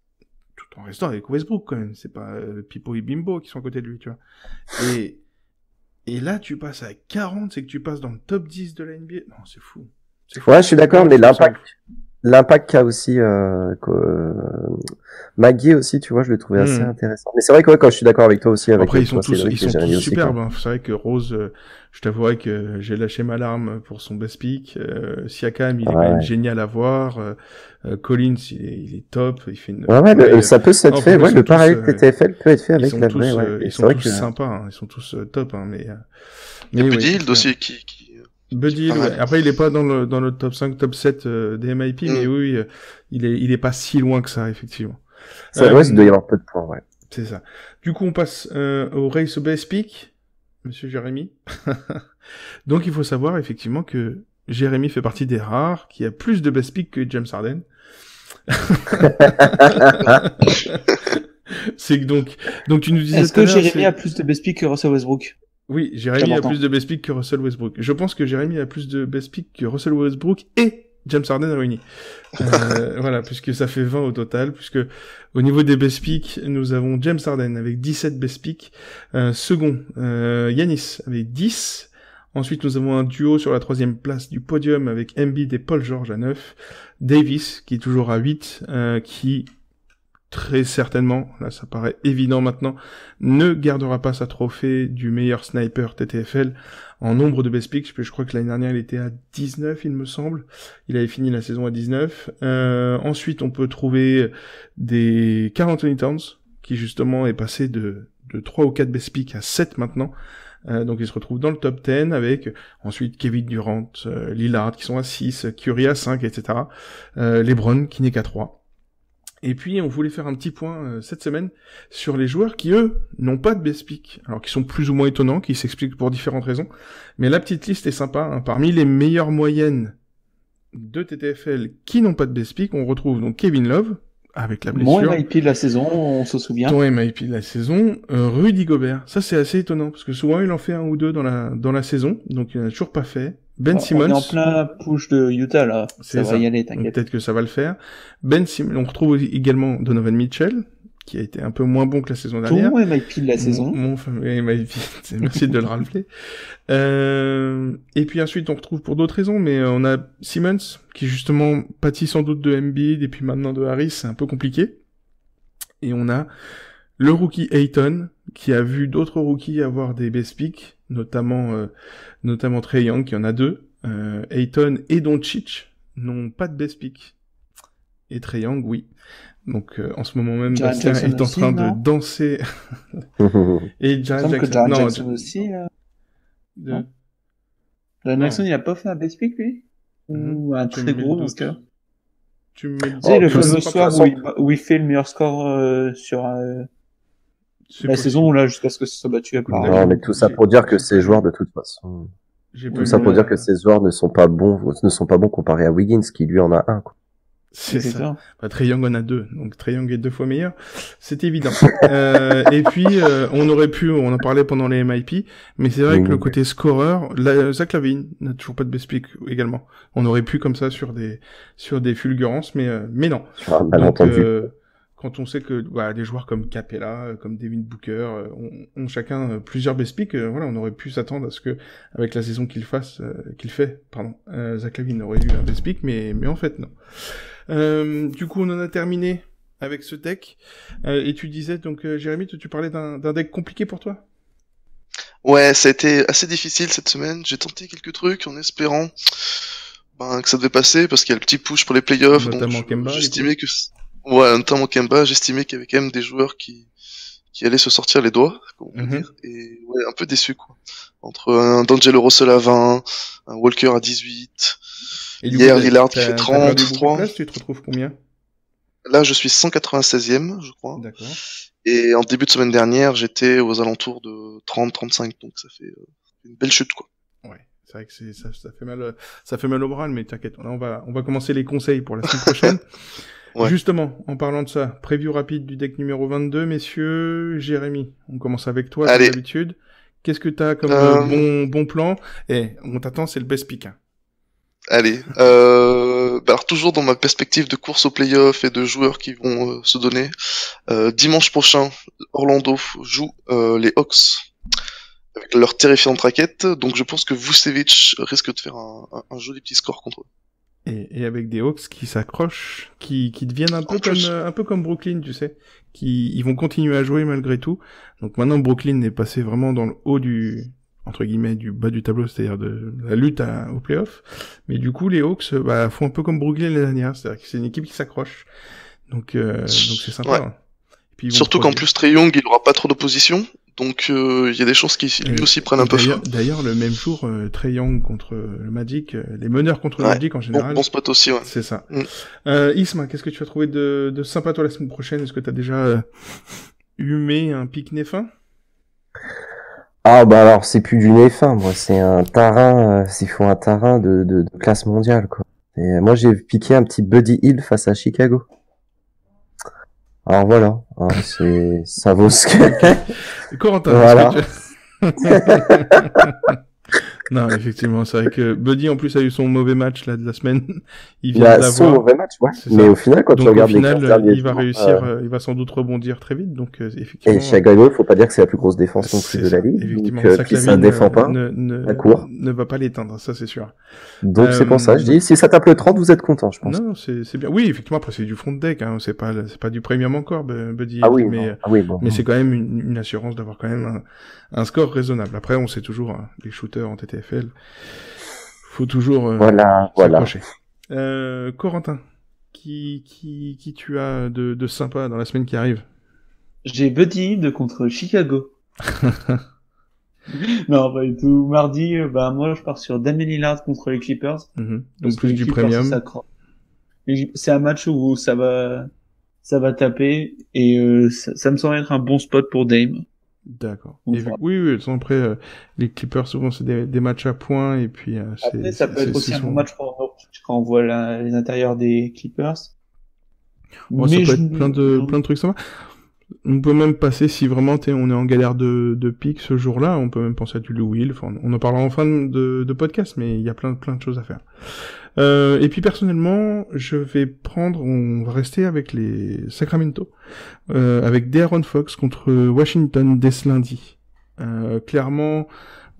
tout en restant avec Westbrook, quand même. C'est pas Pipo et Bimbo qui sont à côté de lui, tu vois. Et là, tu passes à 40, c'est que tu passes dans le top 10 de la NBA. Non, c'est fou. Ouais, je suis d'accord, mais l'impact qu'a aussi Maggie aussi, tu vois, je l'ai trouvé assez intéressant. Mais c'est vrai que quand je suis d'accord avec toi aussi, avec après ils sont tous superbes. Hein. C'est vrai que Rose, je t'avouerai que j'ai lâché ma larme pour son best pick. Siakam, il est quand même génial à voir. Collins, il est top. Il fait une. Ça peut s'être fait. Ouais, le parallèle TTFL peut être fait avec la vraie. Ils sont tous sympas. Hein. Ils sont tous top. Hein, mais Buddy Hield aussi qui Buddy Hield, ouais. Après, il est pas dans le top 5, top 7 des MIP, mais oui, il est pas si loin que ça, effectivement. Ça doit y avoir peu de points, ouais. C'est ça. Du coup, on passe au race best pick, monsieur Jérémy. Donc, il faut savoir, effectivement, que Jérémy fait partie des rares qui a plus de best pick que James Harden. C'est que donc tu nous disais. Est-ce que Jérémy a plus de best pick que Russell Westbrook? Oui, Jérémy a plus de best pick que Russell Westbrook. Je pense que Jérémy a plus de best pick que Russell Westbrook et James Harden réunis. Voilà, puisque ça fait 20 au total, puisque au niveau des best picks, nous avons James Harden avec 17 best picks. Second, Giannis avec 10. Ensuite, nous avons un duo sur la 3e place du podium avec Embiid et Paul George à 9. Davis, qui est toujours à 8, qui... très certainement, là ça paraît évident maintenant, ne gardera pas sa trophée du meilleur sniper TTFL en nombre de best picks. Je crois que l'année dernière il était à 19, il me semble. Il avait fini la saison à 19. Ensuite on peut trouver des Karl Anthony Towns, qui justement est passé de 3 ou 4 best picks à 7 maintenant. Donc il se retrouve dans le top 10 avec ensuite Kevin Durant, Lillard qui sont à 6, Curry à 5, etc. LeBron qui n'est qu'à 3. Et puis, on voulait faire un petit point cette semaine sur les joueurs qui, eux, n'ont pas de best pick. Alors, qui sont plus ou moins étonnants, qui s'expliquent pour différentes raisons. Mais la petite liste est sympa. Hein. Parmi les meilleures moyennes de TTFL qui n'ont pas de best pick, on retrouve donc Kevin Love, avec la blessure. Mon MIP de la saison, on se souvient. Ton MIP de la saison. Rudy Gobert. Ça, c'est assez étonnant, parce que souvent, il en fait un ou deux dans la saison. Donc, il n'en a toujours pas fait. Ben Simmons. On est en plein push de Utah, là. Ça va y aller, t'inquiète. Peut-être que ça va le faire. Ben Simmons. On retrouve également Donovan Mitchell, qui a été un peu moins bon que la saison dernière. Ton MIP de la saison. Mon fameux MIP. Merci de le rappeler. Et puis ensuite, on retrouve pour d'autres raisons, mais on a Simmons, qui justement pâtit sans doute de Embiid, et puis maintenant de Harris, c'est un peu compliqué. Et on a le rookie Ayton, qui a vu d'autres rookies avoir des best picks, notamment Trae Young, qui en a 2. Ayton et Doncic n'ont pas de best pick. Et Trae Young, oui. Donc en ce moment même, Bastien est en train de danser. Et Jaren Jackson aussi. Jaren Jackson, il a pas fait un best pick, lui ou un très gros dans ce cas. Tu me dis le fameux soir où il fait le meilleur score sur la saison, là, jusqu'à ce que ce soit battu à part. Non, mais tout ça pour dire que ces joueurs, de toute façon, tout ça pour dire que ces joueurs ne sont pas bons comparés à Wiggins, qui lui en a un, quoi. C'est ça. Bah, Trae Young en a 2, donc Trae Young est 2 fois meilleur, c'est évident. Et puis on en parlait pendant les MIP, mais c'est vrai que le côté scoreur, Zach LaVine n'a toujours pas de best pick également. On aurait pu comme ça sur des fulgurances, mais non. Donc, quand on sait que des joueurs comme Capella, comme Devin Booker ont chacun plusieurs best picks, on aurait pu s'attendre à ce que avec la saison qu'il fait, Zach LaVine aurait eu un best pick, mais en fait non. Du coup, on en a terminé avec ce deck. Et tu disais, donc, Jérémy, tu parlais d'un deck compliqué pour toi? Ouais, ça a été assez difficile cette semaine. J'ai tenté quelques trucs en espérant que ça devait passer, parce qu'il y a le petit push pour les playoffs. Notamment donc Kemba. J'estimais que... Ouais, notamment Kemba, j'estimais qu'il y avait quand même des joueurs qui allaient se sortir les doigts, comme on peut dire. Et ouais, un peu déçu, quoi. Entre un D'Angelo Russell à 20, un Walker à 18... Et hier, Lillard qui fait 33. Tu te retrouves combien? Là, je suis 196e, je crois. D'accord. Et en début de semaine dernière, j'étais aux alentours de 30-35, donc ça fait une belle chute, quoi. Ouais, c'est vrai que ça fait mal au moral, mais t'inquiète, on va commencer les conseils pour la semaine prochaine. Ouais. Justement, en parlant de ça, preview rapide du deck numéro 22, messieurs. Jérémy, on commence avec toi, comme d'habitude. Qu'est-ce que t'as comme bon plan? On t'attend, c'est le best pick, hein. Allez, alors toujours dans ma perspective de course au playoff et de joueurs qui vont se donner, dimanche prochain, Orlando joue les Hawks avec leur terrifiante raquette, donc je pense que Vucevic risque de faire un joli petit score contre eux. Et avec des Hawks qui s'accrochent, qui deviennent un peu comme Brooklyn, tu sais, ils vont continuer à jouer malgré tout. Donc maintenant Brooklyn est passé vraiment dans le haut entre guillemets, du bas du tableau, c'est-à-dire de la lutte au playoff. Mais du coup, les Hawks, font un peu comme Brooklyn l'année dernière, c'est-à-dire que c'est une équipe qui s'accroche. Donc c'est sympa. Ouais. Hein. Et puis, surtout qu'en plus, Trae Young, il aura pas trop d'opposition. Donc, il y a des chances qu'il lui aussi prenne un peu feu. D'ailleurs, le même jour, Trae Young contre le Magic, les meneurs contre le Magic en général. Bon spot aussi, ouais. C'est ça. Isma, qu'est-ce que tu as trouvé de sympa toi la semaine prochaine? Est-ce que tu as déjà humé un pic Néfin? Ah alors c'est plus du Néfin, moi c'est un tarin, s'il faut un tarin de classe mondiale, quoi. Et moi j'ai piqué un petit Buddy Hield face à Chicago. Alors voilà, ça vaut ce que... Corentin, voilà. Non, effectivement, c'est vrai que Buddy en plus a eu son mauvais match là de la semaine. Il vient d'avoir son mauvais match, ouais. Mais au final, quand tu regardes les 15 derniers il va réussir, il va sans doute rebondir très vite. Donc effectivement. Et Chicago, faut pas dire que c'est la plus grosse défense non plus de la ligue. Effectivement, donc, puis ça défend pas. Ne va pas l'éteindre, ça c'est sûr. Donc c'est pour ça, je dis, si ça tape le 30, vous êtes content, je pense. Non, c'est bien. Oui, effectivement, après c'est du front deck, hein. C'est pas du premium encore, Buddy. Ah oui, mais c'est quand même une assurance d'avoir quand même un score raisonnable. Après, on sait toujours, hein, les shooters en TTFL, faut toujours s'accrocher. Corentin, qui tu as de sympa dans la semaine qui arrive? J'ai Buddy contre Chicago. Non, pas du tout. Mardi, moi je pars sur Damian Lillard contre les Clippers. Donc plus du premium. C'est un match où ça va ça va taper et ça me semble être un bon spot pour Dame. D'accord. Donc, Et voilà. oui, après, les Clippers, souvent, c'est des matchs à points, et puis, Après, ça peut être aussi un bon match pour quand on voit les intérieurs des Clippers. Bon, ça peut être plein de trucs sympas. On peut même passer, si vraiment on est en galère de pick ce jour-là, on peut même penser à du Lou Will. Enfin, on en parlera en fin de podcast, mais il y a plein de choses à faire. Et puis personnellement, on va rester avec les Sacramento, avec De'Aaron Fox contre Washington dès ce lundi. Clairement,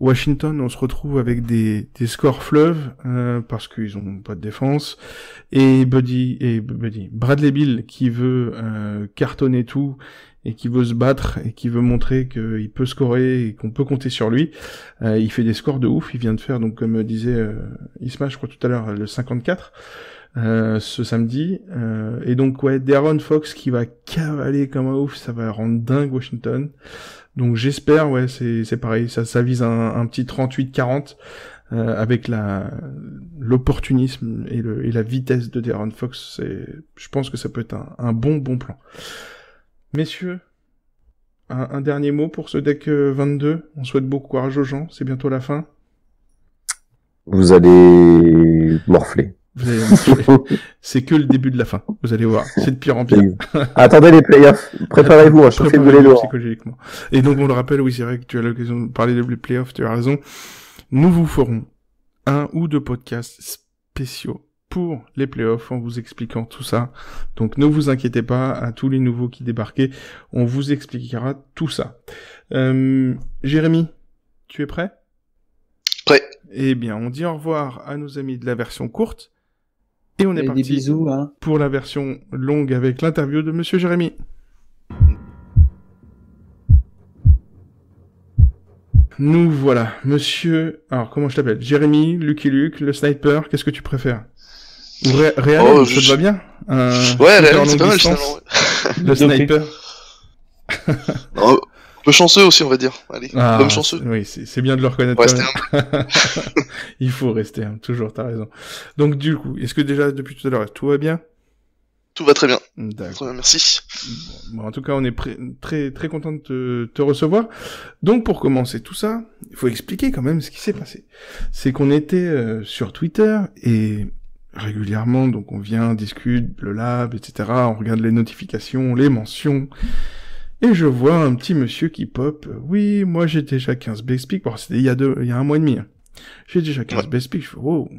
Washington, on se retrouve avec des scores fleuves, parce qu'ils ont pas de défense, et Bradley Beal qui veut cartonner tout, et qui veut se battre, et qui veut montrer qu'il peut scorer, et qu'on peut compter sur lui. Il fait des scores de ouf, il vient de faire, donc comme disait Isma, je crois tout à l'heure, le 54, ce samedi, et donc ouais, De'Aaron Fox qui va cavaler comme un ouf, ça va rendre dingue Washington. Donc j'espère, ouais, c'est pareil, ça vise un petit 38-40, avec l'opportunisme et la vitesse de De'Aaron Fox. Je pense que ça peut être un bon plan. Messieurs, un dernier mot pour ce deck 22. On souhaite beaucoup courage aux gens, c'est bientôt la fin. Vous allez morfler. C'est que le début de la fin, vous allez voir, c'est de pire en pire. Attendez les playoffs, préparez-vous, chauffez-vous les lourds. Psychologiquement. Et donc on le rappelle, oui c'est vrai que tu as l'occasion de parler des playoffs, tu as raison, nous vous ferons 1 ou 2 podcasts spéciaux pour les playoffs en vous expliquant tout ça, donc ne vous inquiétez pas, à tous les nouveaux qui débarquaient, on vous expliquera tout ça. Jérémy, tu es prêt ? Prêt. Eh bien, on dit au revoir à nos amis de la version courte. Et on est parti des bisous, hein. Pour la version longue avec l'interview de Monsieur Jérémy. Nous voilà, Monsieur... Alors, comment je t'appelle ? Jérémy, Lucky Luke, le sniper, qu'est-ce que tu préfères ? Ou Réal, ça te va bien ? Ouais, Réal, c'est pas mal, finalement. Le sniper. Un peu chanceux aussi, on va dire. Allez, l'homme chanceux. Oui, c'est bien de le reconnaître. Il faut rester, toujours, t'as raison. Donc, du coup, est-ce que déjà, depuis tout à l'heure, tout va bien ? Tout va très bien. D'accord. Très bien, merci. Bon, en tout cas, on est très très content de te recevoir. Donc, pour commencer tout ça, il faut expliquer quand même ce qui s'est passé. C'est qu'on était sur Twitter et régulièrement, donc on vient, discute, le lab, etc. On regarde les notifications, les mentions. Et je vois un petit monsieur qui pop. Oui, moi j'ai déjà 15 best picks. Bon, c'était il y a 1 mois et demi. J'ai déjà 15 best picks. Je fais, wow,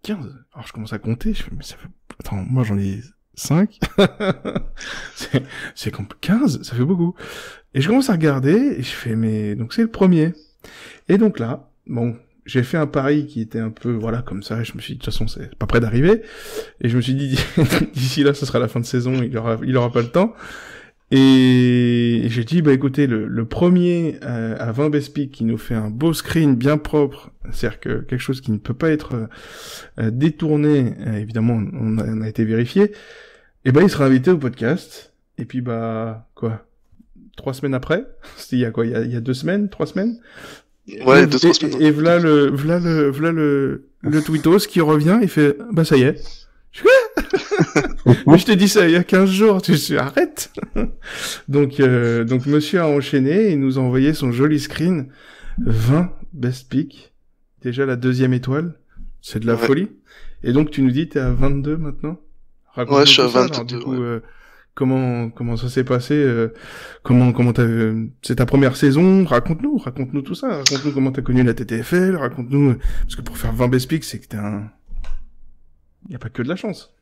15. Alors je commence à compter. Je fais, mais ça fait... Attends, moi j'en ai 5. c'est comme 15, ça fait beaucoup. Et je commence à regarder et je fais, mais donc c'est le premier. Et donc là, bon, j'ai fait un pari qui était un peu, voilà, comme ça. Je me suis dit, de toute façon, c'est pas près d'arriver. Et je me suis dit, d'ici là, ce sera la fin de saison. Il aura pas le temps. Et j'ai dit, bah écoutez, le premier à 20 best picks qui nous fait un beau screen bien propre, c'est-à-dire que quelque chose qui ne peut pas être détourné, évidemment on a été vérifié, et ben il sera invité au podcast. Et puis bah quoi, 3 semaines après, c'était il y a quoi, il y a 2 semaines, 3 semaines. Ouais, 2-3 semaines. Et voilà le tweetos qui revient, il fait, bah ça y est. Mais je t'ai dit ça il y a 15 jours, tu sais, arrête. Donc monsieur a enchaîné et nous a envoyé son joli screen. 20 best pick. Déjà la 2e étoile. C'est de la folie. Et donc tu nous dis t'es à 22 maintenant? Ouais, je suis à 22. Alors, du coup, comment ça s'est passé? C'est ta première saison? Raconte-nous tout ça. Raconte-nous comment t'as connu la TTFL. Raconte-nous, parce que pour faire 20 best pick, c'est que t'es un... Y a pas que de la chance.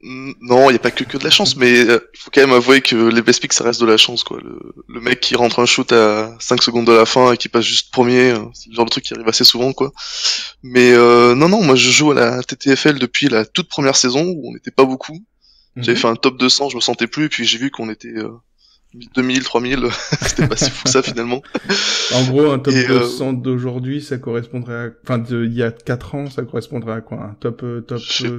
Non, il y a pas que de la chance, mais il faut quand même avouer que les best picks ça reste de la chance, quoi. Le mec qui rentre un shoot à 5 secondes de la fin et qui passe juste premier, c'est le genre de truc qui arrive assez souvent, quoi. Mais non, moi je joue à la TTFL depuis la toute première saison où on n'était pas beaucoup. J'avais fait un top 200, je me sentais plus, et puis j'ai vu qu'on était 2000, 3000, c'était pas si fou que ça finalement. En gros, un top 200 d'aujourd'hui, ça correspondrait à... Enfin, il y a 4 ans, ça correspondrait à quoi? Un top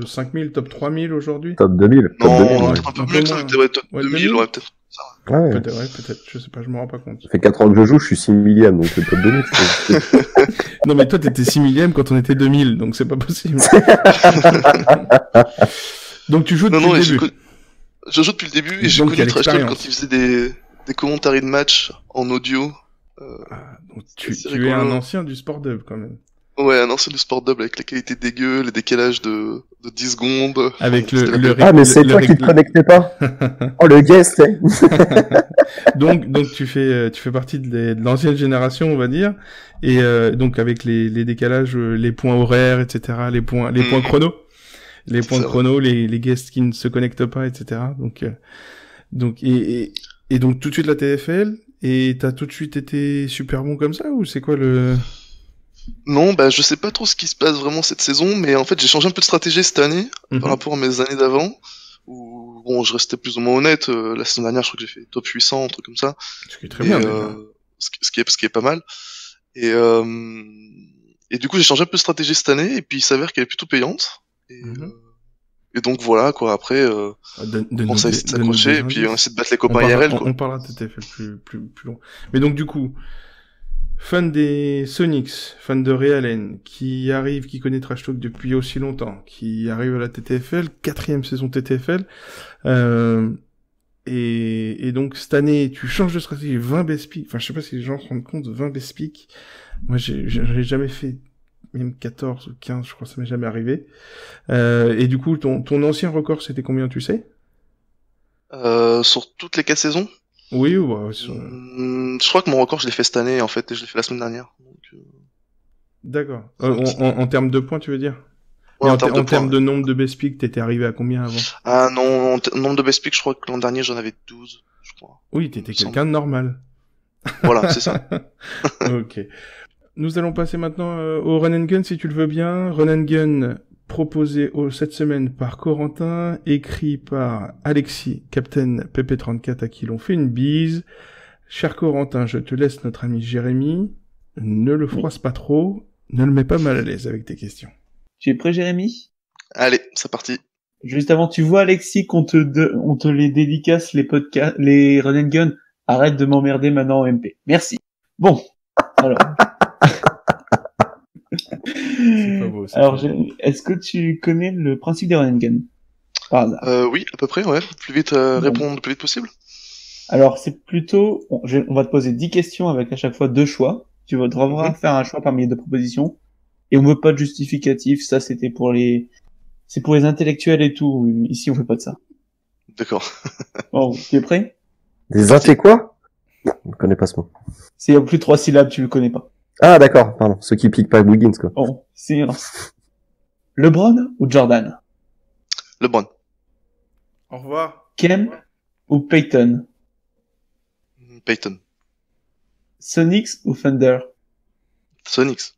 5000, top 3000 aujourd'hui? Top 2000. Non, un peu mieux que ça, top 2000, ouais, peut-être. Ouais. Peut-être, je sais pas, je me rends pas compte. Ça fait 4 ans que je joue, je suis 6 millième, donc le top 2000, Non, mais toi, t'étais 6 millième quand on était 2000, donc c'est pas possible. Donc tu joues depuis le début. je joue depuis le début et j'ai Donc, il y a connu Trash Talk l'expérience. quand il faisait des commentaires de match en audio. Donc tu c'est es rigolo. un ancien du sport dub quand même. Ouais, un ancien du sport double avec la qualité dégueu, les décalages de 10 secondes. Avec C'était le Ah, mais c'est le toi qui te connectais pas. Oh, le guest, hein. donc tu fais partie de l'ancienne génération, on va dire, et donc avec les décalages, les points horaires, etc., les points chrono, les points ça, chrono, les guests qui ne se connectent pas, etc. Donc et donc tout de suite la TFL, et t'as tout de suite été super bon comme ça, ou c'est quoi le... Non, bah je sais pas trop ce qui se passe vraiment cette saison, mais en fait j'ai changé un peu de stratégie cette année par rapport à mes années d'avant, où bon je restais plus ou moins honnête. La saison dernière je crois que j'ai fait top 800, un truc comme ça. Ce qui est très bien, déjà. Ce qui est pas mal. Et du coup j'ai changé un peu de stratégie cette année, et puis il s'avère qu'elle est plutôt payante. Et donc voilà quoi, après on commence à essayer de s'accrocher, et puis on essaie de battre les copains IRL quoi. On parlera de TFL plus long. Mais donc du coup, fan des Sonics, fan de Ray Allen, qui connaît Trash Talk depuis aussi longtemps, qui arrive à la TTFL, 4e saison TTFL, et donc cette année, tu changes de stratégie, 20 best pick, enfin je sais pas si les gens se rendent compte, 20 best pick, moi j'ai jamais fait, même 14 ou 15, je crois, ça m'est jamais arrivé, et du coup, ton ancien record, c'était combien, tu sais? Sur toutes les 4 saisons? Oui, ou je crois que mon record je l'ai fait cette année en fait, et je l'ai fait la semaine dernière. Donc, D'accord. En termes de points, tu veux dire? ouais, en termes termes de nombre de best pick, t'étais arrivé à combien avant? Ah non, nombre de best pick, je crois que l'an dernier j'en avais 12, je crois. Oui, t'étais quelqu'un de normal. Voilà, c'est ça. Ok. Nous allons passer maintenant au Run and Gun, si tu le veux bien. Run and Gun proposé cette semaine par Corentin, écrit par Alexis, Captain PP34, à qui l'on fait une bise. Cher Corentin, je te laisse notre ami Jérémy. Ne le froisse pas trop, ne le mets pas mal à l'aise avec tes questions. Tu es prêt, Jérémy? Allez, c'est parti. Juste avant, tu vois, Alexis, qu'on te les dédicace, les podcasts, les Run and Gun. Arrête de m'emmerder maintenant en MP. Merci. Bon. Alors. C'est pas beau, alors, est-ce que tu connais le principe des Run and Gun? Par hasard. Oui, à peu près, ouais. Plus vite, répondre le plus vite possible. Alors, c'est plutôt, on va te poser 10 questions avec à chaque fois 2 choix. Tu vas devoir faire un choix parmi les 2 propositions. Et on veut pas de justificatif. Ça, c'est pour les intellectuels et tout. Ici, on fait pas de ça. D'accord. Bon, tu es prêt? Des intés quoi? Je ne connais pas ce mot. C'est en plus de 3 syllabes, tu le connais pas. Ah, d'accord, pardon. Ceux qui piquent pas Wiggins, quoi. Bon, c'est LeBron ou Jordan? LeBron. Au revoir. Kemp ou Peyton? Peyton. Sonics ou Thunder? Sonics.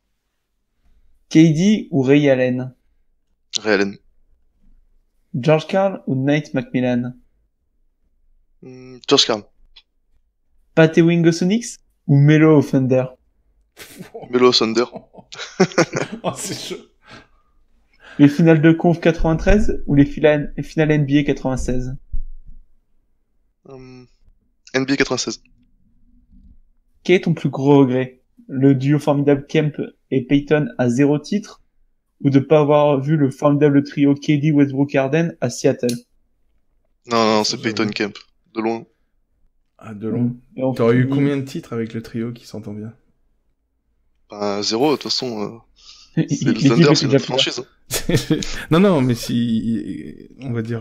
KD ou Ray Allen? Ray Allen. George Karl ou Nate McMillan? George Karl. Pat Ewing au Sonics ou Melo au Thunder? Melo Thunder. Oh, c'est chaud. Les finales de conf 93 ou les finales NBA 96? NBA 96. Quel est ton plus gros regret? Le duo formidable Kemp et Peyton à 0 titre, ou de pas avoir vu le formidable trio KD, Westbrook, Harden à Seattle? Non, c'est Peyton Kemp. De loin. Ah, de long. T'aurais eu combien de titres avec le trio qui s'entend bien? Ben, 0, de toute façon, c'est le l'équipe Thunder, est c'est déjà notre franchise. non, mais si, on va dire,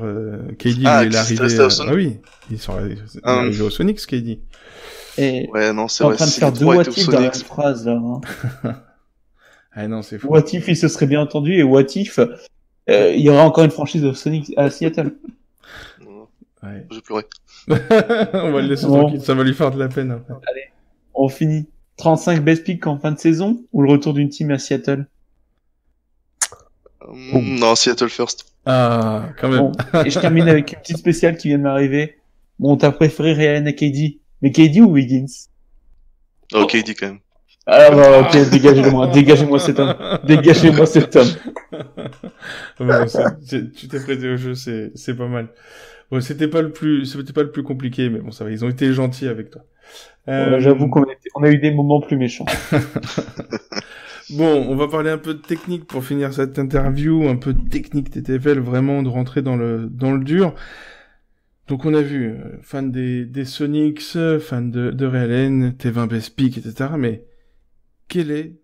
KD, il est arrivé, ah oui, il est arrivé au Sonics, KD. Et ouais, non, c'est en vrai. train de faire 2 what if dans la phrase, là. Hein. Ah non, c'est fou. What if il se serait bien entendu, et what if, il y aurait encore une franchise de Sonic à Seattle. Ouais. J'ai pleuré. On va le laisser tranquille, ça va lui faire de la peine après. Allez, on finit. 35 best picks en fin de saison, ou le retour d'une team à Seattle? Non, Seattle first. Ah, quand même. Bon, et je termine avec une petite spéciale qui vient de m'arriver. Bon, t'as préféré Ray Allen à KD. Mais KD ou Wiggins? Oh, KD quand même. Ah bah ok, dégagez-moi cet homme. Dégagez-moi cet homme. Bon, tu t'es prêté au jeu, c'est pas mal. Bon, c'était pas le plus compliqué, mais bon, ça va, ils ont été gentils avec toi. J'avoue qu'on a eu des moments plus méchants. Bon, on va parler un peu de technique pour finir cette interview, un peu de technique TTFL, vraiment de rentrer dans le dur. Donc on a vu, fan des Sonics, fan de Realen, tes 20 best pick, etc. Mais quel est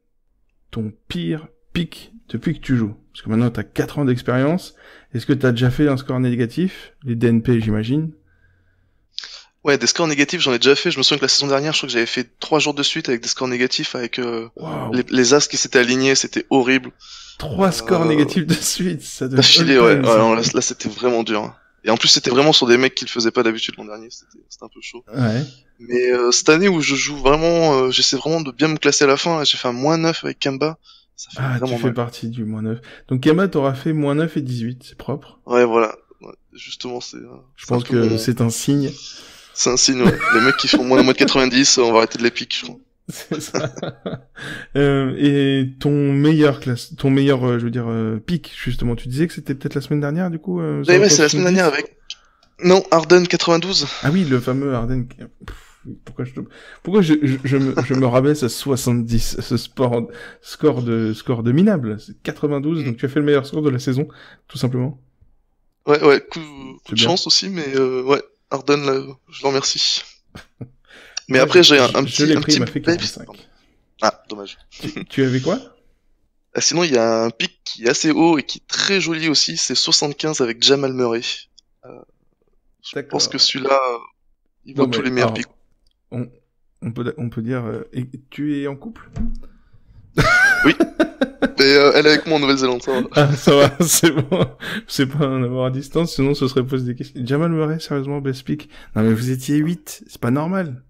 ton pire pick depuis que tu joues? Parce que maintenant t'as 4 ans d'expérience. Est-ce que t'as déjà fait un score négatif? Les DNP, j'imagine. Ouais, des scores négatifs, j'en ai déjà fait. Je me souviens que la saison dernière, je crois que j'avais fait 3 jours de suite avec des scores négatifs, avec les as qui s'étaient alignés, c'était horrible. 3 scores négatifs de suite, ça devait d'affilée, ouais. Non, là, c'était vraiment dur. Et en plus, c'était vraiment sur des mecs qui le faisaient pas d'habitude l'an dernier, c'était un peu chaud. Ouais. Mais cette année où je joue vraiment, j'essaie vraiment de bien me classer à la fin, j'ai fait un -9 avec Kemba. Ça fait vraiment tu fais partie du -9. Donc Kemba, t'auras fait -9 et 18, c'est propre. Ouais, voilà. Ouais, justement, c'est... Je pense que c'est un signe. C'est un signe, ouais. Les mecs qui font moins de 90, on va arrêter de les piquer, je crois. C'est ça. Et ton meilleur pick, justement, tu disais que c'était peut-être la semaine dernière, du coup Ouais, c'est la semaine dernière avec... Non, Harden 92. Ah oui, le fameux Harden... Pourquoi je me rabaisse à 70, ce score de minable. C'est 92, donc tu as fait le meilleur score de la saison, tout simplement. Ouais, coup de chance aussi, mais ouais, Harden, là, je l'en remercie. Mais après, j'ai un petit... Je l'ai pris, il m'a fait 45. Ah, dommage. Tu avais quoi? Sinon, il y a un pic qui est assez haut et qui est très joli aussi, c'est 75 avec Jamal Murray. Je pense que celui-là, il vaut tous les meilleurs pics. On peut dire... et tu es en couple? Oui. Mais elle est avec moi en Nouvelle-Zélande, ça va. Ah, ça va, c'est bon. C'est pas un avoir à distance, sinon ce serait poser des questions. Jamal Murray, sérieusement, best pick. Non mais vous étiez 8, c'est pas normal.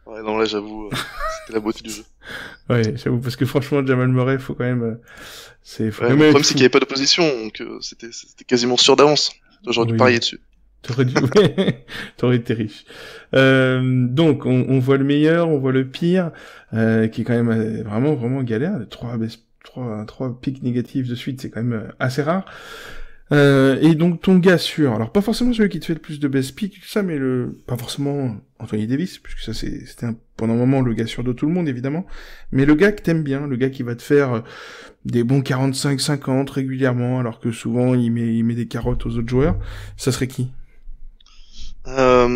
Ouais, non, là, j'avoue, c'était la beauté du jeu. Ouais, j'avoue, parce que franchement, Jamal Murray, faut quand même... le problème, c'est qu'il n'y avait pas d'opposition, donc c'était quasiment sûr d'avance. J'aurais dû parier dessus. T'aurais été riche. Donc, on voit le meilleur, on voit le pire, qui est quand même vraiment galère. 3 pics négatifs de suite, c'est quand même assez rare. Et donc ton gars sûr, alors pas forcément celui qui te fait le plus de best pick, tout ça, mais pas forcément Anthony Davis, puisque ça c'était pendant un moment le gars sûr de tout le monde évidemment, mais le gars que t'aimes bien, le gars qui va te faire des bons 45-50 régulièrement, alors que souvent il met des carottes aux autres joueurs, ça serait qui? Ça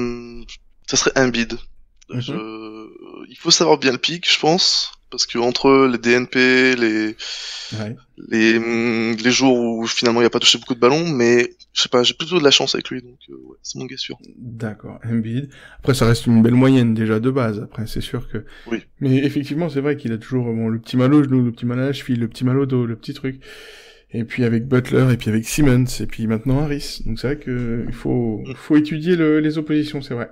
serait Embiid. Il faut savoir bien le pick, je pense, parce que entre les DNP, les jours où finalement il a pas touché beaucoup de ballons, mais je sais pas, j'ai plutôt de la chance avec lui, donc ouais, c'est mon gars sûr. D'accord, Embiid. Après ça reste une belle moyenne déjà de base. Après c'est sûr que. Oui. Mais effectivement c'est vrai qu'il a toujours le petit mal au genou, le petit mal à la cheville, le petit mal au dos, le petit truc. Et puis avec Butler, et puis avec Simmons, et puis maintenant Harris. Donc c'est vrai que il faut étudier les oppositions, c'est vrai.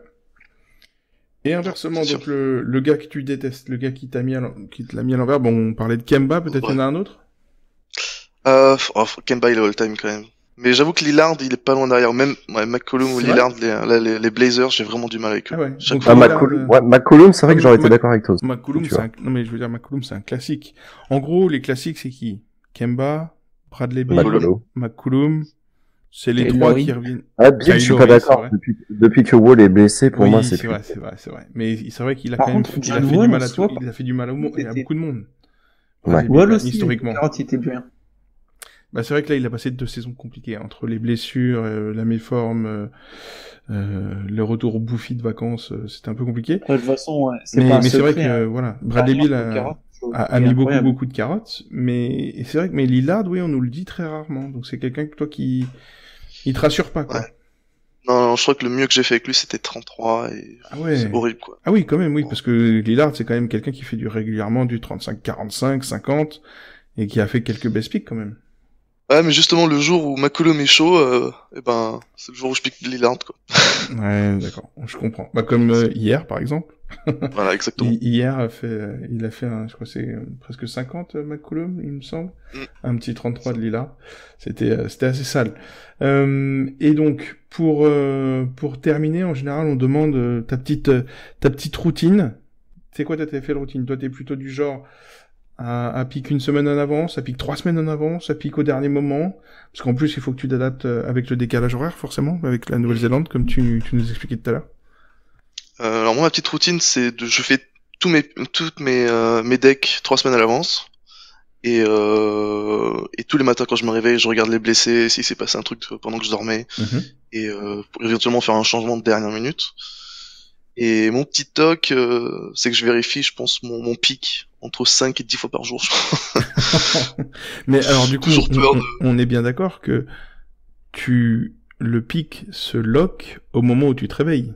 Et inversement, donc le gars que tu détestes, le gars qui te l'a mis à l'envers, bon, on parlait de Kemba, peut-être il y en a un autre? Kemba il est all-time quand même. Mais j'avoue que Lillard, il est pas loin derrière. Même McCollum ou Lillard, les Blazers, j'ai vraiment du mal avec eux. Ah ouais. McCollum, c'est vrai que j'aurais été d'accord avec toi. McCollum, non mais je veux dire, McCollum, c'est un classique. En gros, les classiques, c'est qui? Kemba, Bradley Beal, McCollum, c'est les trois qui reviennent. Ah, Beal, je suis pas d'accord. Depuis que Wall est blessé, pour moi, c'est vrai. Mais c'est vrai qu'il a quand même, il a fait du mal à tout, il a fait du mal à beaucoup de monde. Wall aussi, historiquement. Il était bien. Bah, c'est vrai que là, il a passé 2 saisons compliquées, entre les blessures, la méforme, le retour bouffi de vacances, c'était un peu compliqué. De toute façon, ouais, mais c'est vrai que, voilà, Bradley Beal a mis beaucoup de carottes, mais c'est vrai que, mais Lillard, oui, on nous le dit très rarement, donc c'est quelqu'un que toi il te rassure pas, quoi. Ouais. Non, je crois que le mieux que j'ai fait avec lui, c'était 33, et c'est horrible, quoi. Ah oui, quand même, oui, parce que Lillard, c'est quand même quelqu'un qui fait régulièrement du 35, 45, 50, et qui a fait quelques best picks, quand même. Ouais, mais justement, le jour où McCollum est chaud, c'est le jour où je pique Lillard, quoi. Ouais, d'accord, je comprends. Bah, comme hier, par exemple. Voilà, exactement. Hier, il a fait je crois c'est presque 50, McCollum, il me semble. Un petit 33 de Lillard. C'était assez sale. Et donc, pour terminer, en général, on demande ta petite routine. C'est quoi ta fait de routine? Toi, t'es plutôt du genre à pique 1 semaine en avance, à pique 3 semaines en avance, à pique au dernier moment, parce qu'en plus il faut que tu t'adaptes avec le décalage horaire forcément, avec la Nouvelle-Zélande comme tu nous expliquais tout à l'heure. Alors moi ma petite routine c'est je fais toutes mes decks 3 semaines à l'avance, Et tous les matins quand je me réveille, je regarde les blessés, s'il s'est passé un truc pendant que je dormais, et pour éventuellement faire un changement de dernière minute. Et mon petit toc, c'est que je vérifie, je pense, mon pic entre 5 et 10 fois par jour. Mais alors du coup, Toujours on est bien d'accord que le pic se lock au moment où tu te réveilles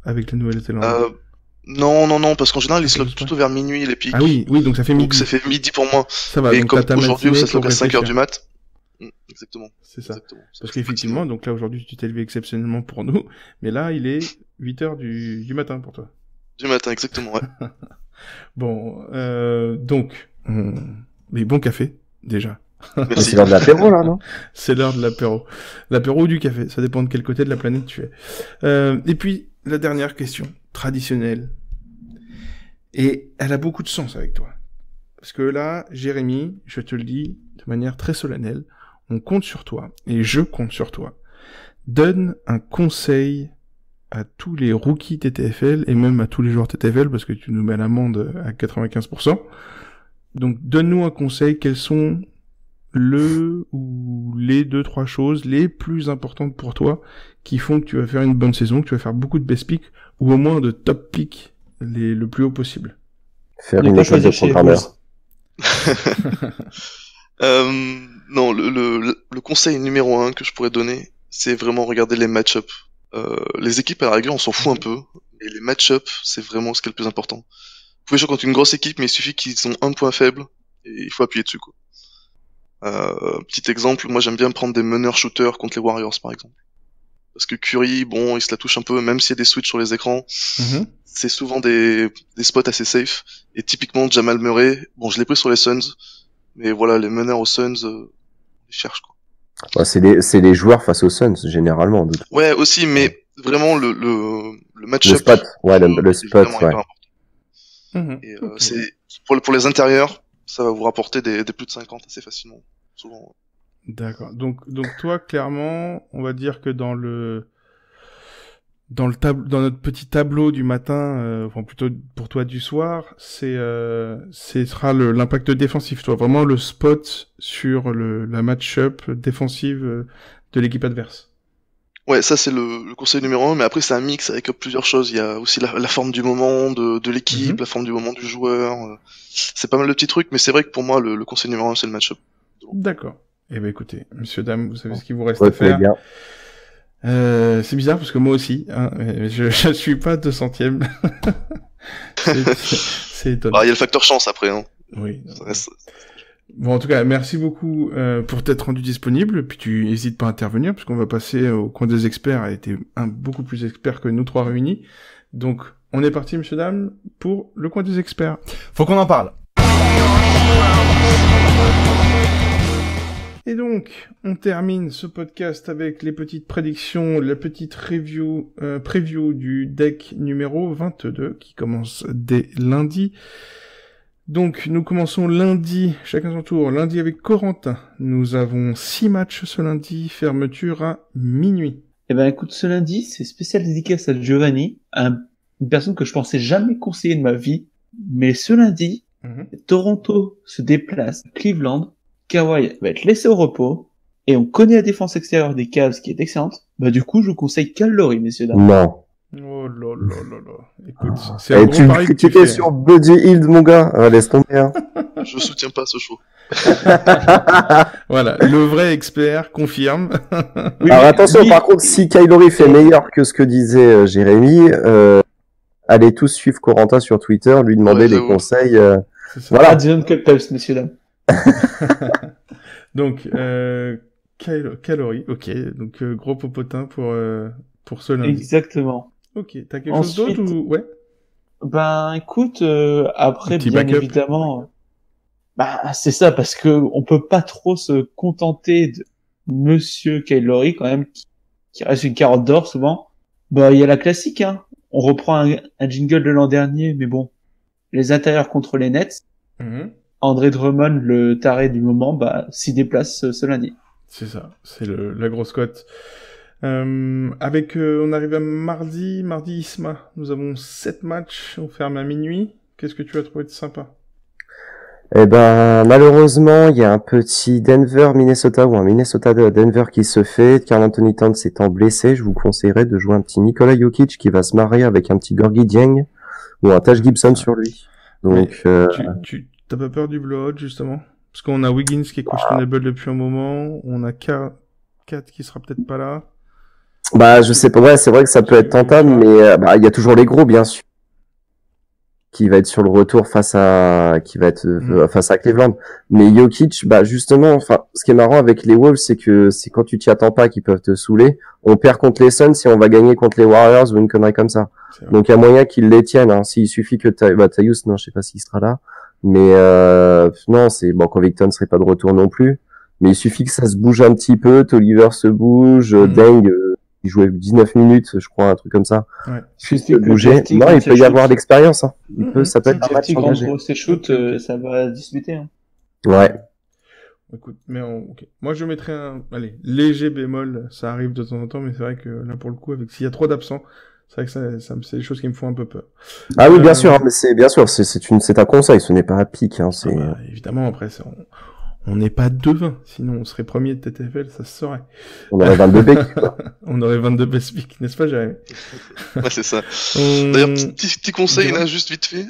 avec la Nouvelle-Zélande. Non, parce qu'en général, ils se lockent plutôt vers minuit, les pics. Ah oui, donc ça fait midi. Donc ça fait midi pour moi. Ça va, et donc comme aujourd'hui, ça se lock à 5 heures du mat. Exactement. C'est ça. Parce qu'effectivement, donc là, aujourd'hui, tu t'es levé exceptionnellement pour nous, mais là, il est 8 heures du matin pour toi. Du matin, exactement, ouais. Bon, donc, mais bon café, déjà. Merci. C'est l'heure de l'apéro, là, non? C'est l'heure de l'apéro. L'apéro ou du café, ça dépend de quel côté de la planète tu es. Et puis, la dernière question, traditionnelle. Et elle a beaucoup de sens avec toi. Parce que là, Jérémy, je te le dis de manière très solennelle, on compte sur toi, et je compte sur toi. Donne un conseil à tous les rookies TTFL, et même à tous les joueurs TTFL, parce que tu nous mets l'amende à 95%. Donc, donne-nous un conseil, quels sont le ou les 2-3 choses les plus importantes pour toi qui font que tu vas faire une bonne saison, que tu vas faire beaucoup de best picks ou au moins de top picks le plus haut possible. Faire une école de programmeur. Non, le conseil numéro 1 que je pourrais donner, c'est vraiment regarder les match-up. Les équipes à la rigueur, on s'en fout un peu, et les match-up, c'est vraiment ce qui est le plus important. Vous pouvez jouer contre une grosse équipe, mais il suffit qu'ils ont un point faible et il faut appuyer dessus, quoi. Petit exemple, moi j'aime bien prendre des meneurs shooters contre les Warriors par exemple. Parce que Curry, bon, il se la touche un peu, même s'il y a des switches sur les écrans, c'est souvent des spots assez safe. Et typiquement Jamal Murray, bon je l'ai pris sur les Suns, mais voilà, les meneurs aux Suns, ils cherchent quoi. Ouais, c'est les joueurs face aux Suns généralement. Ouais aussi, mais vraiment le match-up. Le spot, ouais, le spot, ouais. Et c'est pour les intérieurs, ça va vous rapporter des plus de 50 assez facilement, souvent. D'accord. Donc toi, clairement, on va dire que dans notre petit tableau du matin, enfin plutôt pour toi du soir, ce sera l'impact défensif, toi, vraiment le spot sur la match-up défensive de l'équipe adverse. Ouais, ça c'est le conseil numéro 1, mais après c'est un mix avec plusieurs choses. Il y a aussi la forme du moment de l'équipe, la forme du moment du joueur. C'est pas mal de petits trucs, mais c'est vrai que pour moi le conseil numéro 1 c'est le match-up. D'accord. Eh ben écoutez, messieurs, dames, vous savez ce qu'il vous reste à faire. Bien. C'est bizarre parce que moi aussi, hein, je suis pas 200e. c'est étonnant. Il y a le facteur chance après, hein. Oui. Bon, en tout cas, merci beaucoup pour t'être rendu disponible. Puis tu hésites pas à intervenir, puisqu'on va passer au coin des experts. Elle était beaucoup plus expert que nous trois réunis. Donc, on est parti, messieurs, dames, pour le coin des experts. Faut qu'on en parle. Et donc, on termine ce podcast avec les petites prédictions, la petite preview du deck numéro 22, qui commence dès lundi. Donc, nous commençons lundi, chacun son tour, lundi avec Corentin. Nous avons 6 matchs ce lundi, fermeture à minuit. Eh ben, écoute, ce lundi, c'est spécial dédicace à Giovanni, une personne que je pensais jamais conseiller de ma vie. Mais ce lundi, Toronto se déplace à Cleveland, Kawhi va être laissé au repos, et on connaît la défense extérieure des Cavs qui est excellente. Bah, du coup, je vous conseille Kyle Lowry, messieurs, dames. Non. Oh là là là là. Écoute, c'est un gros pari que tu fais sur Buddy Hield, mon gars. Laisse tomber, hein. Je soutiens pas ce show. Voilà, le vrai expert confirme. Oui, alors attention, par contre, si Kyle Lowry fait meilleur que ce que disait Jérémy, allez tous suivre Corentin sur Twitter, lui demander des conseils. Voilà. John Colpels, messieurs, dames. Donc, Calories, ok. Donc, gros popotin pour ce lundi. Exactement. Ok, t'as quelque chose d'autre ou... Ouais. Ben, écoute, après, bien évidemment, c'est ça, parce que on peut pas trop se contenter de Monsieur Kyle Lowry, quand même, qui reste une carotte d'or, souvent. Bah, il y a la classique, hein. On reprend un jingle de l'an dernier, mais bon. Les intérieurs contre les Nets. André Drummond, le taré du moment, s'y déplace ce lundi. C'est ça, c'est la grosse cote. On arrive à mardi Isma. Nous avons 7 matchs, on ferme à minuit. Qu'est-ce que tu as trouvé de sympa? Eh ben, malheureusement, il y a un petit Denver-Minnesota ou un Minnesota-Denver qui se fait. Karl Anthony Towns étant blessé, je vous conseillerais de jouer un petit Nikola Jokic qui va se marier avec un petit Gorgui Dieng ou un Taj Gibson sur lui. Donc, t'as pas peur du blowout, justement? Parce qu'on a Wiggins qui est questionable depuis un moment, on a Kat qui sera peut-être pas là. Bah, je sais pas, ouais, c'est vrai que ça peut être tentable, mais il y a toujours les gros, bien sûr, qui va être sur le retour face à Cleveland. Mais Jokic, bah justement, enfin, ce qui est marrant avec les Wolves, c'est que c'est quand tu t'y attends pas qu'ils peuvent te saouler. On perd contre les Suns si on va gagner contre les Warriors ou une connerie comme ça. Donc il y a moyen qu'ils les tiennent. Hein. S'il suffit que Tyus, non, je sais pas s'il sera là, mais non, c'est bon. Covington serait pas de retour non plus. Mais il suffit que ça se bouge un petit peu. Tolliver se bouge, Deng. Il jouait 19 minutes, je crois, un truc comme ça. Ouais. Juste bouger. Non, il peut y avoir l'expérience. Hein. Ça peut être un match engagé. Quand ses shoots, ça va disputer. Hein. Ouais. Écoute, mais ok. Moi, je mettrais léger bémol. Ça arrive de temps en temps, mais c'est vrai que là, pour le coup, s'il y a trop d'absents, c'est vrai que c'est des choses qui me font un peu peur. Ah oui, bien sûr, hein, mais c'est un conseil, ce n'est pas un pic, hein, c'est. Évidemment, après, on n'est pas devin, sinon on serait premier de TTFL, ça se saurait. On aurait 22 becs, quoi. On aurait 22 best pick, n'est-ce pas, Jérémy? Ouais, c'est ça. D'ailleurs, petit conseil, là, juste vite fait.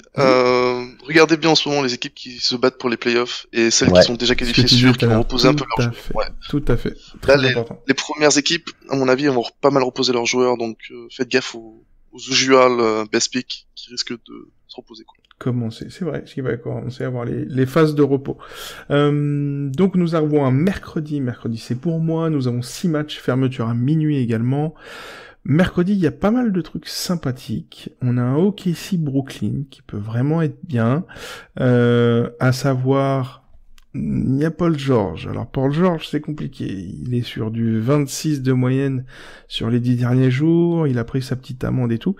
Regardez bien en ce moment les équipes qui se battent pour les playoffs et celles qui sont déjà qualifiées sûres, qui vont reposer un peu leurs joueurs. Ouais. Tout à fait. Là, les premières équipes, à mon avis, vont pas mal reposer leurs joueurs, donc faites gaffe aux usual best pick qui risquent de se reposer, quoi. Commencer, c'est vrai, ce qui va commencer à avoir les phases de repos. Donc nous avons un mercredi c'est pour moi, nous avons 6 matchs, fermeture à minuit également. Mercredi, il y a pas mal de trucs sympathiques. On a un OKC Brooklyn qui peut vraiment être bien, à savoir il y a Paul George. Alors Paul George, c'est compliqué. Il est sur du 26 de moyenne sur les 10 derniers jours. Il a pris sa petite amende et tout.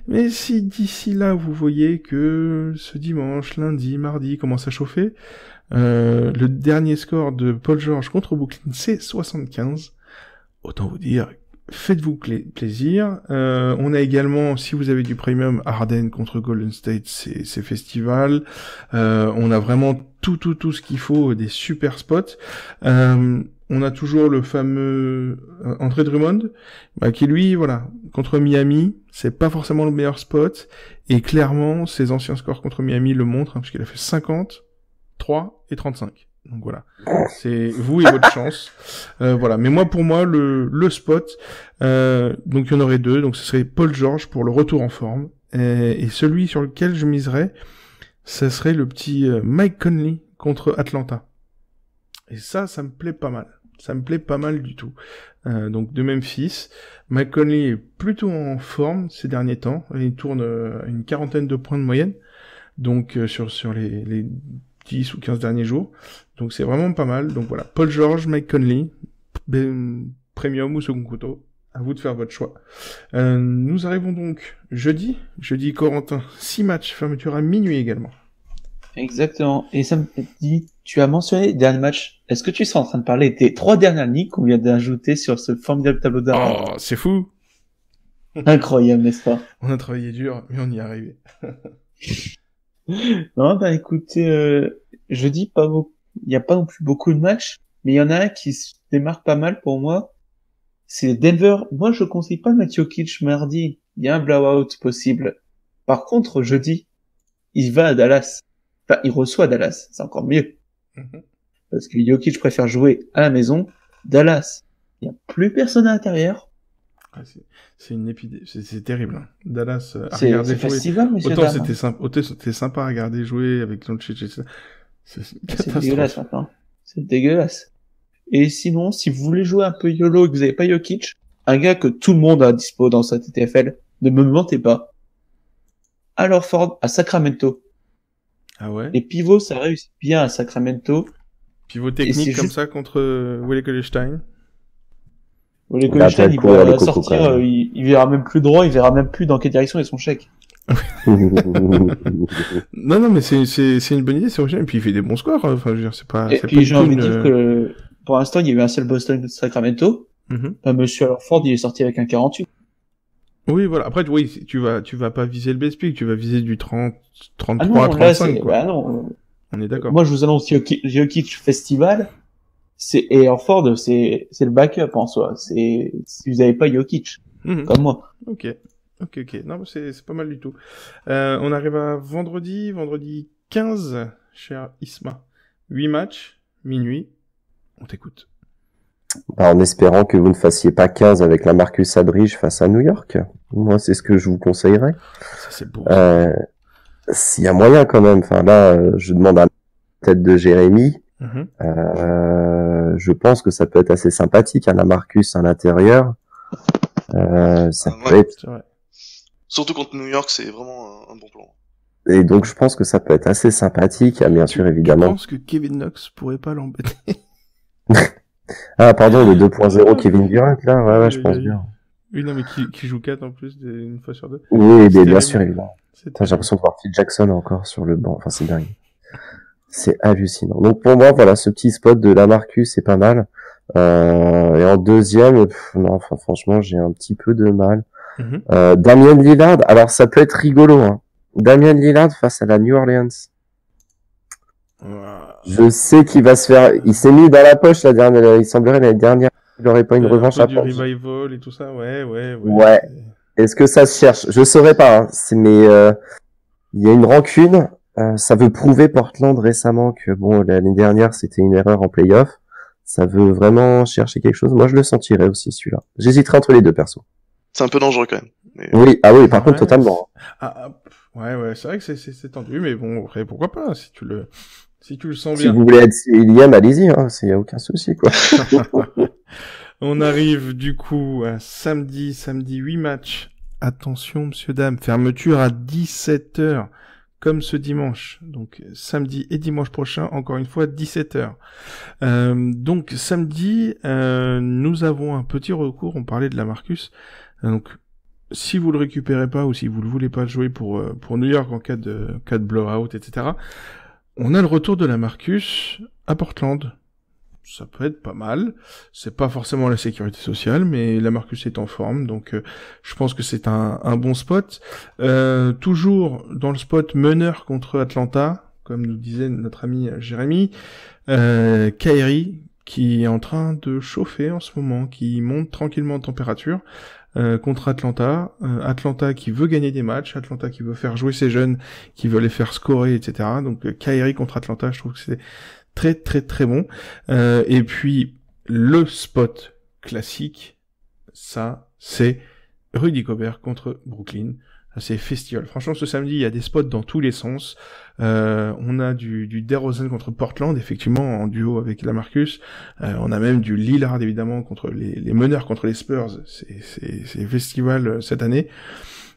Mais si d'ici là, vous voyez que ce dimanche, lundi, mardi, commence à chauffer, le dernier score de Paul George contre Brooklyn, c'est 75. Autant vous dire, faites-vous plaisir. On a également, si vous avez du premium, Harden contre Golden State, c'est festival. On a vraiment tout ce qu'il faut, des super spots. On a toujours le fameux Andre Drummond, qui lui, voilà, contre Miami, c'est pas forcément le meilleur spot. Et clairement, ses anciens scores contre Miami le montrent, puisqu'il a fait 50, 3 et 35. Donc voilà, c'est vous et votre chance. Voilà, mais pour moi, le spot, donc il y en aurait 2, donc ce serait Paul George pour le retour en forme, et celui sur lequel je miserais, ce serait le petit Mike Conley contre Atlanta. Et ça me plaît pas mal. Ça me plaît pas mal du tout. Donc de Memphis, Mike Conley est plutôt en forme ces derniers temps. Il tourne à une 40aine de points de moyenne, donc sur les 10 ou 15 derniers jours. Donc c'est vraiment pas mal. Donc voilà, Paul George, Mike Conley, premium ou second couteau. À vous de faire votre choix. Nous arrivons donc jeudi Corentin, 6 matchs, fermeture à minuit également. Exactement. Et ça me dit, tu as mentionné les derniers matchs. Est-ce que tu seras en train de parler des 3 dernières ligues qu'on vient d'ajouter sur ce formidable tableau d'argent? Oh, c'est fou! Incroyable, n'est-ce pas? On a travaillé dur, mais on y est arrivé. Non, écoutez, je dis pas beaucoup. Il n'y a pas non plus beaucoup de matchs, mais il y en a un qui se démarque pas mal pour moi. C'est Denver. Moi, je conseille pas de mettre Jokic mardi. Il y a un blowout possible. Par contre, jeudi, il va à Dallas. Enfin, il reçoit Dallas. C'est encore mieux. Parce que Jokic préfère jouer à la maison. Dallas, il n'y a plus personne à l'intérieur. Ah, c'est une épidémie. C'est terrible. Hein. Dallas, c'est festival, monsieur. Autant c'était sympa à regarder jouer avec Doncic et ça. C'est dégueulasse maintenant. C'est dégueulasse. Et sinon, si vous voulez jouer un peu YOLO et que vous n'avez pas Jokic, un gars que tout le monde a dispo dans sa TTFL, ne me mentez pas. Al Horford à Sacramento. Ah ouais? Les pivots, ça réussit bien à Sacramento. Pivot technique comme ça contre Willie Cauley-Stein. Willie Cauley-Stein, il va sortir, il verra même plus droit, il verra même plus dans quelle direction est son chèque. non, mais c'est une bonne idée, c'est original. Et puis il fait des bons scores. Enfin, je veux dire, c'est pas. Et puis j'ai envie de dire que pour l'instant, il y a eu un seul Boston Sacramento. Monsieur Al Horford, il est sorti avec un 48. Oui, voilà. Après, oui, tu vas pas viser le best pick, tu vas viser du 30, 33, ah non, 35, là, quoi. Bah non. On est d'accord. Moi, je vous annonce Jokic Festival. Et Horford, c'est le backup en soi. Si vous n'avez pas Jokic, comme moi. Ok. Non, mais c'est pas mal du tout. On arrive à vendredi 15, cher Isma. 8 matchs, minuit. On t'écoute. En espérant que vous ne fassiez pas 15 avec la Marcus Aldridge face à New York. Moi, c'est ce que je vous conseillerais. Ça, c'est beau. S'il y a moyen quand même. Enfin, là, je demande à la tête de Jérémy. Je pense que ça peut être assez sympathique, la Marcus à l'intérieur. Ça peut être... C'est vrai. Surtout contre New York, c'est vraiment un bon plan. Et donc, je pense que ça peut être assez sympathique. Bien sûr, évidemment. Je pense que Kevin Knox pourrait pas l'embêter. Ah, pardon, le 2.0 Kevin Durant, là, ouais, je pense bien. Oui, non, mais qui joue 4 en plus, une fois sur deux. Oui, bien sûr, évidemment. J'ai l'impression de voir Phil Jackson encore sur le banc. Enfin, c'est dingue. C'est hallucinant. Donc, pour moi, voilà, ce petit spot de LaMarcus, c'est pas mal. Et en deuxième, franchement, j'ai un petit peu de mal. Damian Lillard, alors ça peut être rigolo, hein. Damian Lillard face à la New Orleans. Je sais qu'il va se faire, il s'est mis dans la poche il semblerait l'année dernière, il aurait pas une revanche à prendre. Du revival et tout ça, ouais. Est-ce que ça se cherche? Je saurais pas, hein. Mais, il y a une rancune. Ça veut prouver Portland récemment que bon, l'année dernière, c'était une erreur en playoff. Ça veut vraiment chercher quelque chose. Moi, je le sentirais aussi, celui-là. J'hésiterais entre les deux, perso. C'est un peu dangereux, quand même. Mais... Oui, par contre, totalement. Ouais, c'est vrai que c'est tendu, mais bon, après, pourquoi pas, si tu le sens Si bien. vous voulez être William, allez-y, hein, y a aucun souci, quoi. On arrive, du coup, à samedi 8 matchs. Attention, monsieur, dame, fermeture à 17h. Comme ce dimanche, donc samedi et dimanche prochain, encore une fois 17h. Donc samedi, nous avons un petit recours, on parlait de LaMarcus. Donc si vous le récupérez pas ou si vous ne voulez pas jouer pour New York en cas de blowout, etc., on a le retour de LaMarcus à Portland. Ça peut être pas mal. C'est pas forcément la sécurité sociale, mais LaMarcus est en forme, donc je pense que c'est un bon spot. Toujours dans le spot meneur contre Atlanta, comme nous disait notre ami Jérémy, Kyrie qui est en train de chauffer en ce moment, qui monte tranquillement en température contre Atlanta. Atlanta qui veut gagner des matchs, Atlanta qui veut faire jouer ses jeunes, qui veut les faire scorer, etc. Donc Kyrie contre Atlanta, je trouve que c'est très très très bon. Et puis le spot classique, ça c'est Rudy Gobert contre Brooklyn. C'est festival. Franchement, ce samedi, il y a des spots dans tous les sens. On a du DeRozan contre Portland, effectivement, en duo avec LaMarcus. On a même du Lillard, évidemment, contre les meneurs contre les Spurs. C'est festival cette année.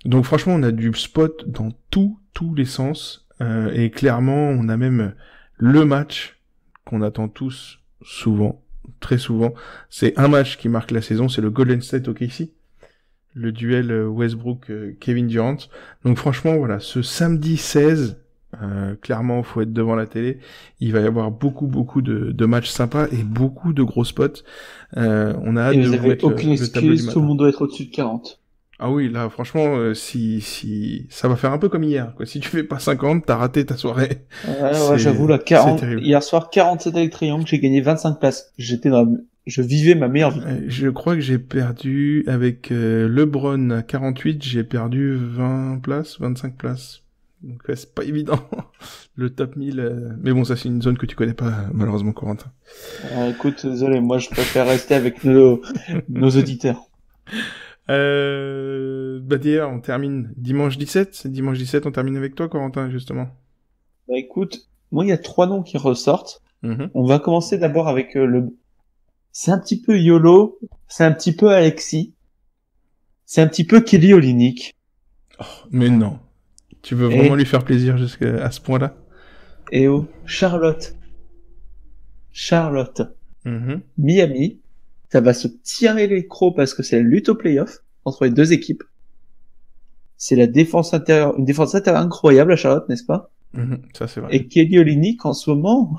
Donc franchement, on a du spot dans tous les sens. Et clairement, on a même le match qu'on attend tous souvent, très souvent. C'est un match qui marque la saison, c'est le Golden State OKC. Le duel Westbrook-Kevin Durant. Donc franchement, voilà, ce samedi 16, clairement, faut être devant la télé. Il va y avoir beaucoup de matchs sympas et beaucoup de gros spots. On a hâte de vous mettre aucune excuse, tout le monde doit être au-dessus de 40. Ah oui, là, franchement, si ça va faire un peu comme hier, quoi. Si tu fais pas 50, t'as raté ta soirée. Ouais, j'avoue, là, 40, hier soir, 47 avec Triangle, j'ai gagné 25 places. Je vivais ma meilleure vie. Je crois que j'ai perdu avec LeBron à 48, j'ai perdu 25 places. Donc c'est pas évident. Le top 1000, mais bon, ça c'est une zone que tu connais pas, malheureusement, Corentin. Écoute, désolé, moi je préfère rester avec nos auditeurs. D'ailleurs, on termine dimanche 17. Dimanche 17, on termine avec toi, Corentin, justement. Bah écoute, moi il y a 3 noms qui ressortent. On va commencer d'abord avec c'est un petit peu YOLO, c'est un petit peu Alexis, c'est un petit peu Kelly Olynyk. Oh, mais non. Tu veux vraiment lui faire plaisir jusqu'à ce point-là? Et Charlotte. Miami. Ça va se tirer les crocs parce que c'est la lutte au playoff entre les deux équipes. C'est la défense intérieure, une défense intérieure incroyable à Charlotte, n'est-ce pas? Ça c'est vrai. Et Kelly Olynyk en ce moment,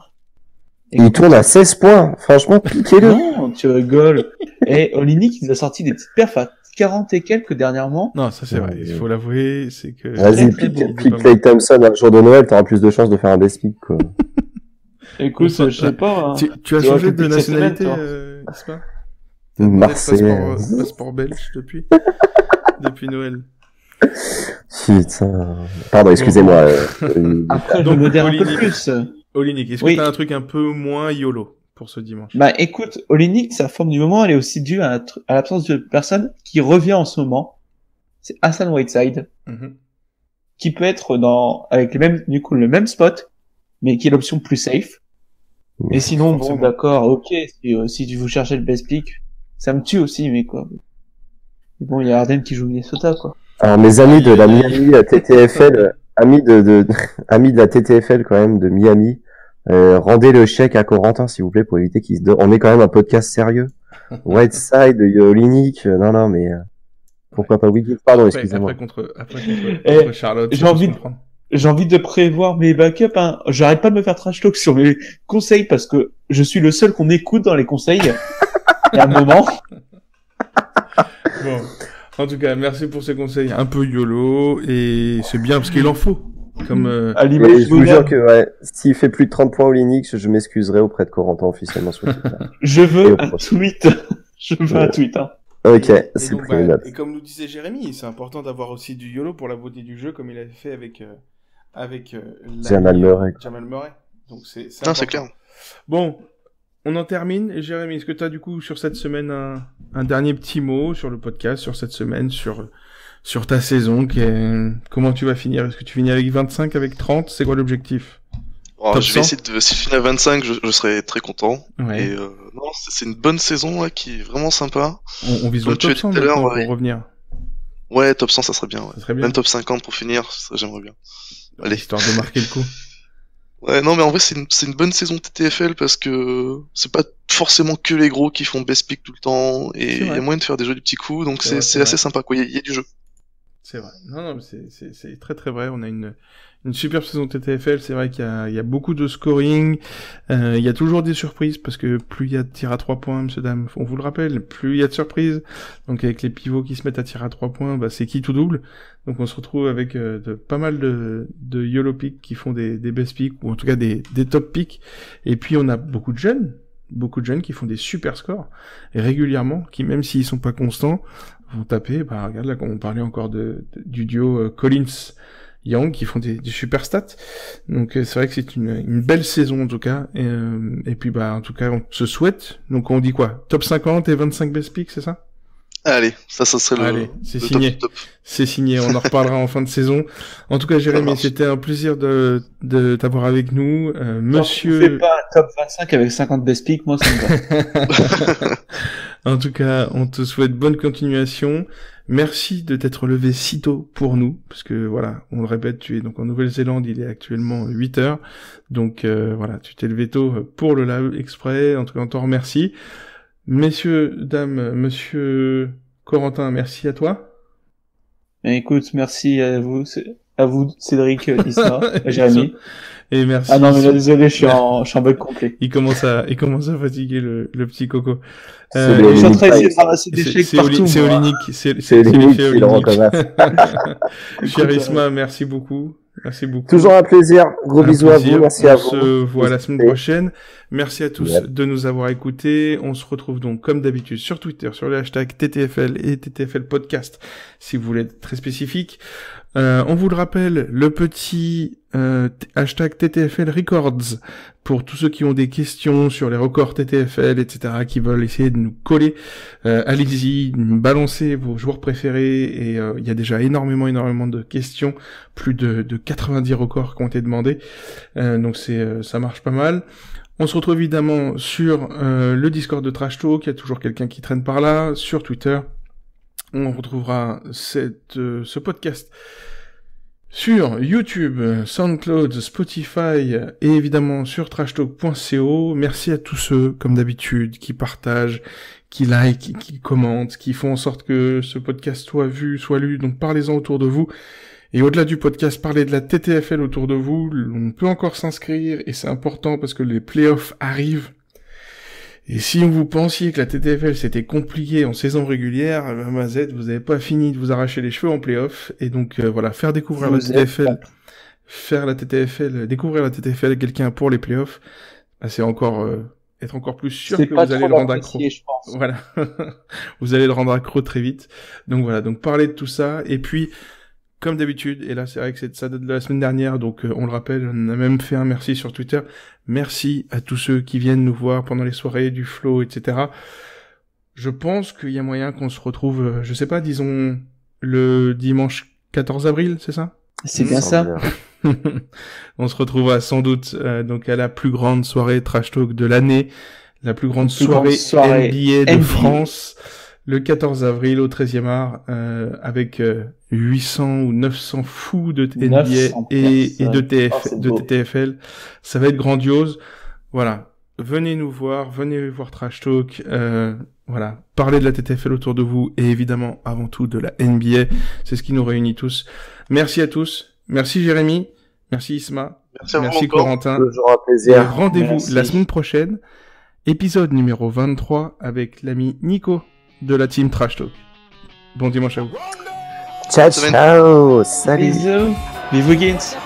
il tourne à 16 points. Franchement, piquez-le. Non, tu rigoles. Et Olynyk, il nous a sorti des petites perfs à 40 et quelques dernièrement. Non, ça c'est vrai, il faut l'avouer, c'est que... Vas-y, pique Klay Thompson un jour de Noël, t'auras plus de chances de faire un best pick, quoi. Écoute, je sais pas. Hein. Tu as changé de nationalité, n'est-ce pas? Marseille. Passeport belge depuis Noël. Putain. Pardon, excusez-moi. Après, je modère un peu plus. Olynyk, est-ce que t'as un truc un peu moins YOLO pour ce dimanche? Bah écoute, Olynyk, sa forme du moment, elle est aussi due à l'absence de personne qui revient en ce moment. C'est Hassan Whiteside, qui peut être avec le même spot, mais qui est l'option plus safe. Et sinon, bon, d'accord, ok, si vous cherchez le best pick, ça me tue aussi, mais quoi. Mais bon, il y a Harden qui joue Minnesota, quoi. Alors, mes amis de la Miami TTFL, amis de la TTFL, quand même, de Miami, rendez le chèque à Corentin, s'il vous plaît, pour éviter qu'il se on est quand même un podcast sérieux. Whiteside, Olynyk, non, mais, pourquoi pas Wiggins? Pardon, excusez-moi. Après contre Charlotte. J'ai envie de prévoir mes backups, hein. J'arrête pas de me faire trash talk sur mes conseils parce que je suis le seul qu'on écoute dans les conseils. Il y a un moment. Bon. En tout cas, merci pour ces conseils un peu YOLO et c'est bien parce qu'il en faut. Comme, je vous jure que, ouais, s'il fait plus de 30 points au Linux, je m'excuserai auprès de Corentin officiellement sur Twitter. Je veux un tweet. Je veux un tweet, hein. Ok, c'est pris note. Et comme nous disait Jérémy, c'est important d'avoir aussi du YOLO pour la beauté du jeu, comme il avait fait avec Jamal Murray. Donc c'est clair. Bon, on en termine. Jérémy, est-ce que tu as du coup sur cette semaine un dernier petit mot sur le podcast, sur cette semaine, sur ta saison, comment tu vas finir? Est-ce que tu finis avec 25, avec 30? C'est quoi l'objectif? Je vais essayer si je finis à 25, je serai très content. Ouais. Et non, c'est une bonne saison là, qui est vraiment sympa. On vise le top 100 maintenant pour revenir. Ouais, top 100 ça serait bien. Ouais. Ça serait bien. Même top 50 pour finir, ça j'aimerais bien. Allez. Histoire de marquer le coup. Ouais, non mais en vrai c'est une bonne saison TTFL parce que c'est pas forcément que les gros qui font best pick tout le temps et il y a moyen de faire des jolis petits coups, donc c'est assez sympa quoi, il y a du jeu. C'est vrai. Non, mais c'est très très vrai. On a une superbe saison TTFL. C'est vrai qu'il y a beaucoup de scoring. Il y a toujours des surprises parce que plus il y a de tirs à 3 points, monsieur dame, on vous le rappelle, plus il y a de surprises. Donc avec les pivots qui se mettent à tirer à 3 points, bah c'est qui tout double. Donc on se retrouve avec pas mal de YOLO picks qui font des best picks ou en tout cas des top picks. Et puis on a beaucoup de jeunes qui font des super scores et régulièrement, qui même s'ils sont pas constants, vont taper, regarde là, comme on parlait encore du duo Collins-Young, qui font des super stats. Donc c'est vrai que c'est une belle saison en tout cas. Et puis en tout cas on se souhaite. Donc on dit quoi? Top 50 et 25 best picks, c'est ça? Allez, ça serait c'est signé. Top. C'est signé, on en reparlera en fin de saison. En tout cas, Jérémy, c'était un plaisir de t'avoir avec nous. Monsieur... Je fais pas un top 25 avec 50 best picks, moi ça me va. En tout cas, on te souhaite bonne continuation. Merci de t'être levé si tôt pour nous, parce que voilà, on le répète, tu es donc en Nouvelle-Zélande, il est actuellement 8 heures. Donc voilà, tu t'es levé tôt pour le live exprès. En tout cas, on t'en remercie. Messieurs, dames, monsieur Corentin, merci à toi. Écoute, merci à vous Cédric, Isma, Jérémy. Et merci. Ah non, mais là, désolé, je suis en bug complet. Il commence à fatiguer le petit coco. Je suis en train d'essayer de ramasser des chèques partout. C'est Olynyk. C'est Olynyk qui le recommence. Cher Isma, merci beaucoup. Merci beaucoup. Toujours un plaisir. Gros bisous à vous. Merci à vous. On se voit la semaine prochaine. Merci à tous de nous avoir écoutés. On se retrouve donc, comme d'habitude, sur Twitter, sur le hashtag TTFL et TTFL Podcast, si vous voulez être très spécifique. On vous le rappelle, le petit hashtag TTFL Records pour tous ceux qui ont des questions sur les records TTFL, etc., qui veulent essayer de nous coller. Allez-y, balancez vos joueurs préférés et il y a déjà énormément de questions, plus de 90 records qui ont été demandés. Donc ça marche pas mal. On se retrouve évidemment sur le Discord de Trash Talk, il y a toujours quelqu'un qui traîne par là, sur Twitter. On retrouvera ce podcast sur YouTube, SoundCloud, Spotify et évidemment sur trashtalk.co. Merci à tous ceux, comme d'habitude, qui partagent, qui like, qui commentent, qui font en sorte que ce podcast soit vu, soit lu. Donc parlez-en autour de vous. Et au-delà du podcast, parlez de la TTFL autour de vous. On peut encore s'inscrire et c'est important parce que les playoffs arrivent. Et si vous pensiez que la TTFL c'était compliqué en saison régulière, Mazette, vous avez pas fini de vous arracher les cheveux en play-off. Et donc voilà, faire découvrir la TTFL, découvrir la TTFL à quelqu'un pour les play-offs, bah, c'est encore être encore plus sûr que vous allez le rendre accro. Je pense. Voilà, vous allez le rendre accro très vite. Donc voilà, donc parler de tout ça. Et puis, comme d'habitude, et là c'est vrai que ça date de la semaine dernière, donc on le rappelle, on a même fait un merci sur Twitter. Merci à tous ceux qui viennent nous voir pendant les soirées du Flow, etc. Je pense qu'il y a moyen qu'on se retrouve, je sais pas, disons le dimanche 14 avril, c'est ça? C'est bien ça. On se retrouvera sans doute donc à la plus grande soirée Trash Talk de l'année, la plus grande soirée NBA de France, le 14 avril au 13e art, avec 800 ou 900 fous de NBA et de TTFL. Ça va être grandiose. Voilà. Venez nous voir, venez voir Trash Talk, voilà. Parlez de la TTFL autour de vous et évidemment, avant tout, de la NBA. C'est ce qui nous réunit tous. Merci à tous. Merci Jérémy. Merci Isma. Merci Corentin. Toujours un plaisir. Et rendez-vous la semaine prochaine. Épisode numéro 23 avec l'ami Nico de la team Trash Talk. Bon dimanche à vous. Ciao, ciao. Salut. Bisous. Vive Wiggins.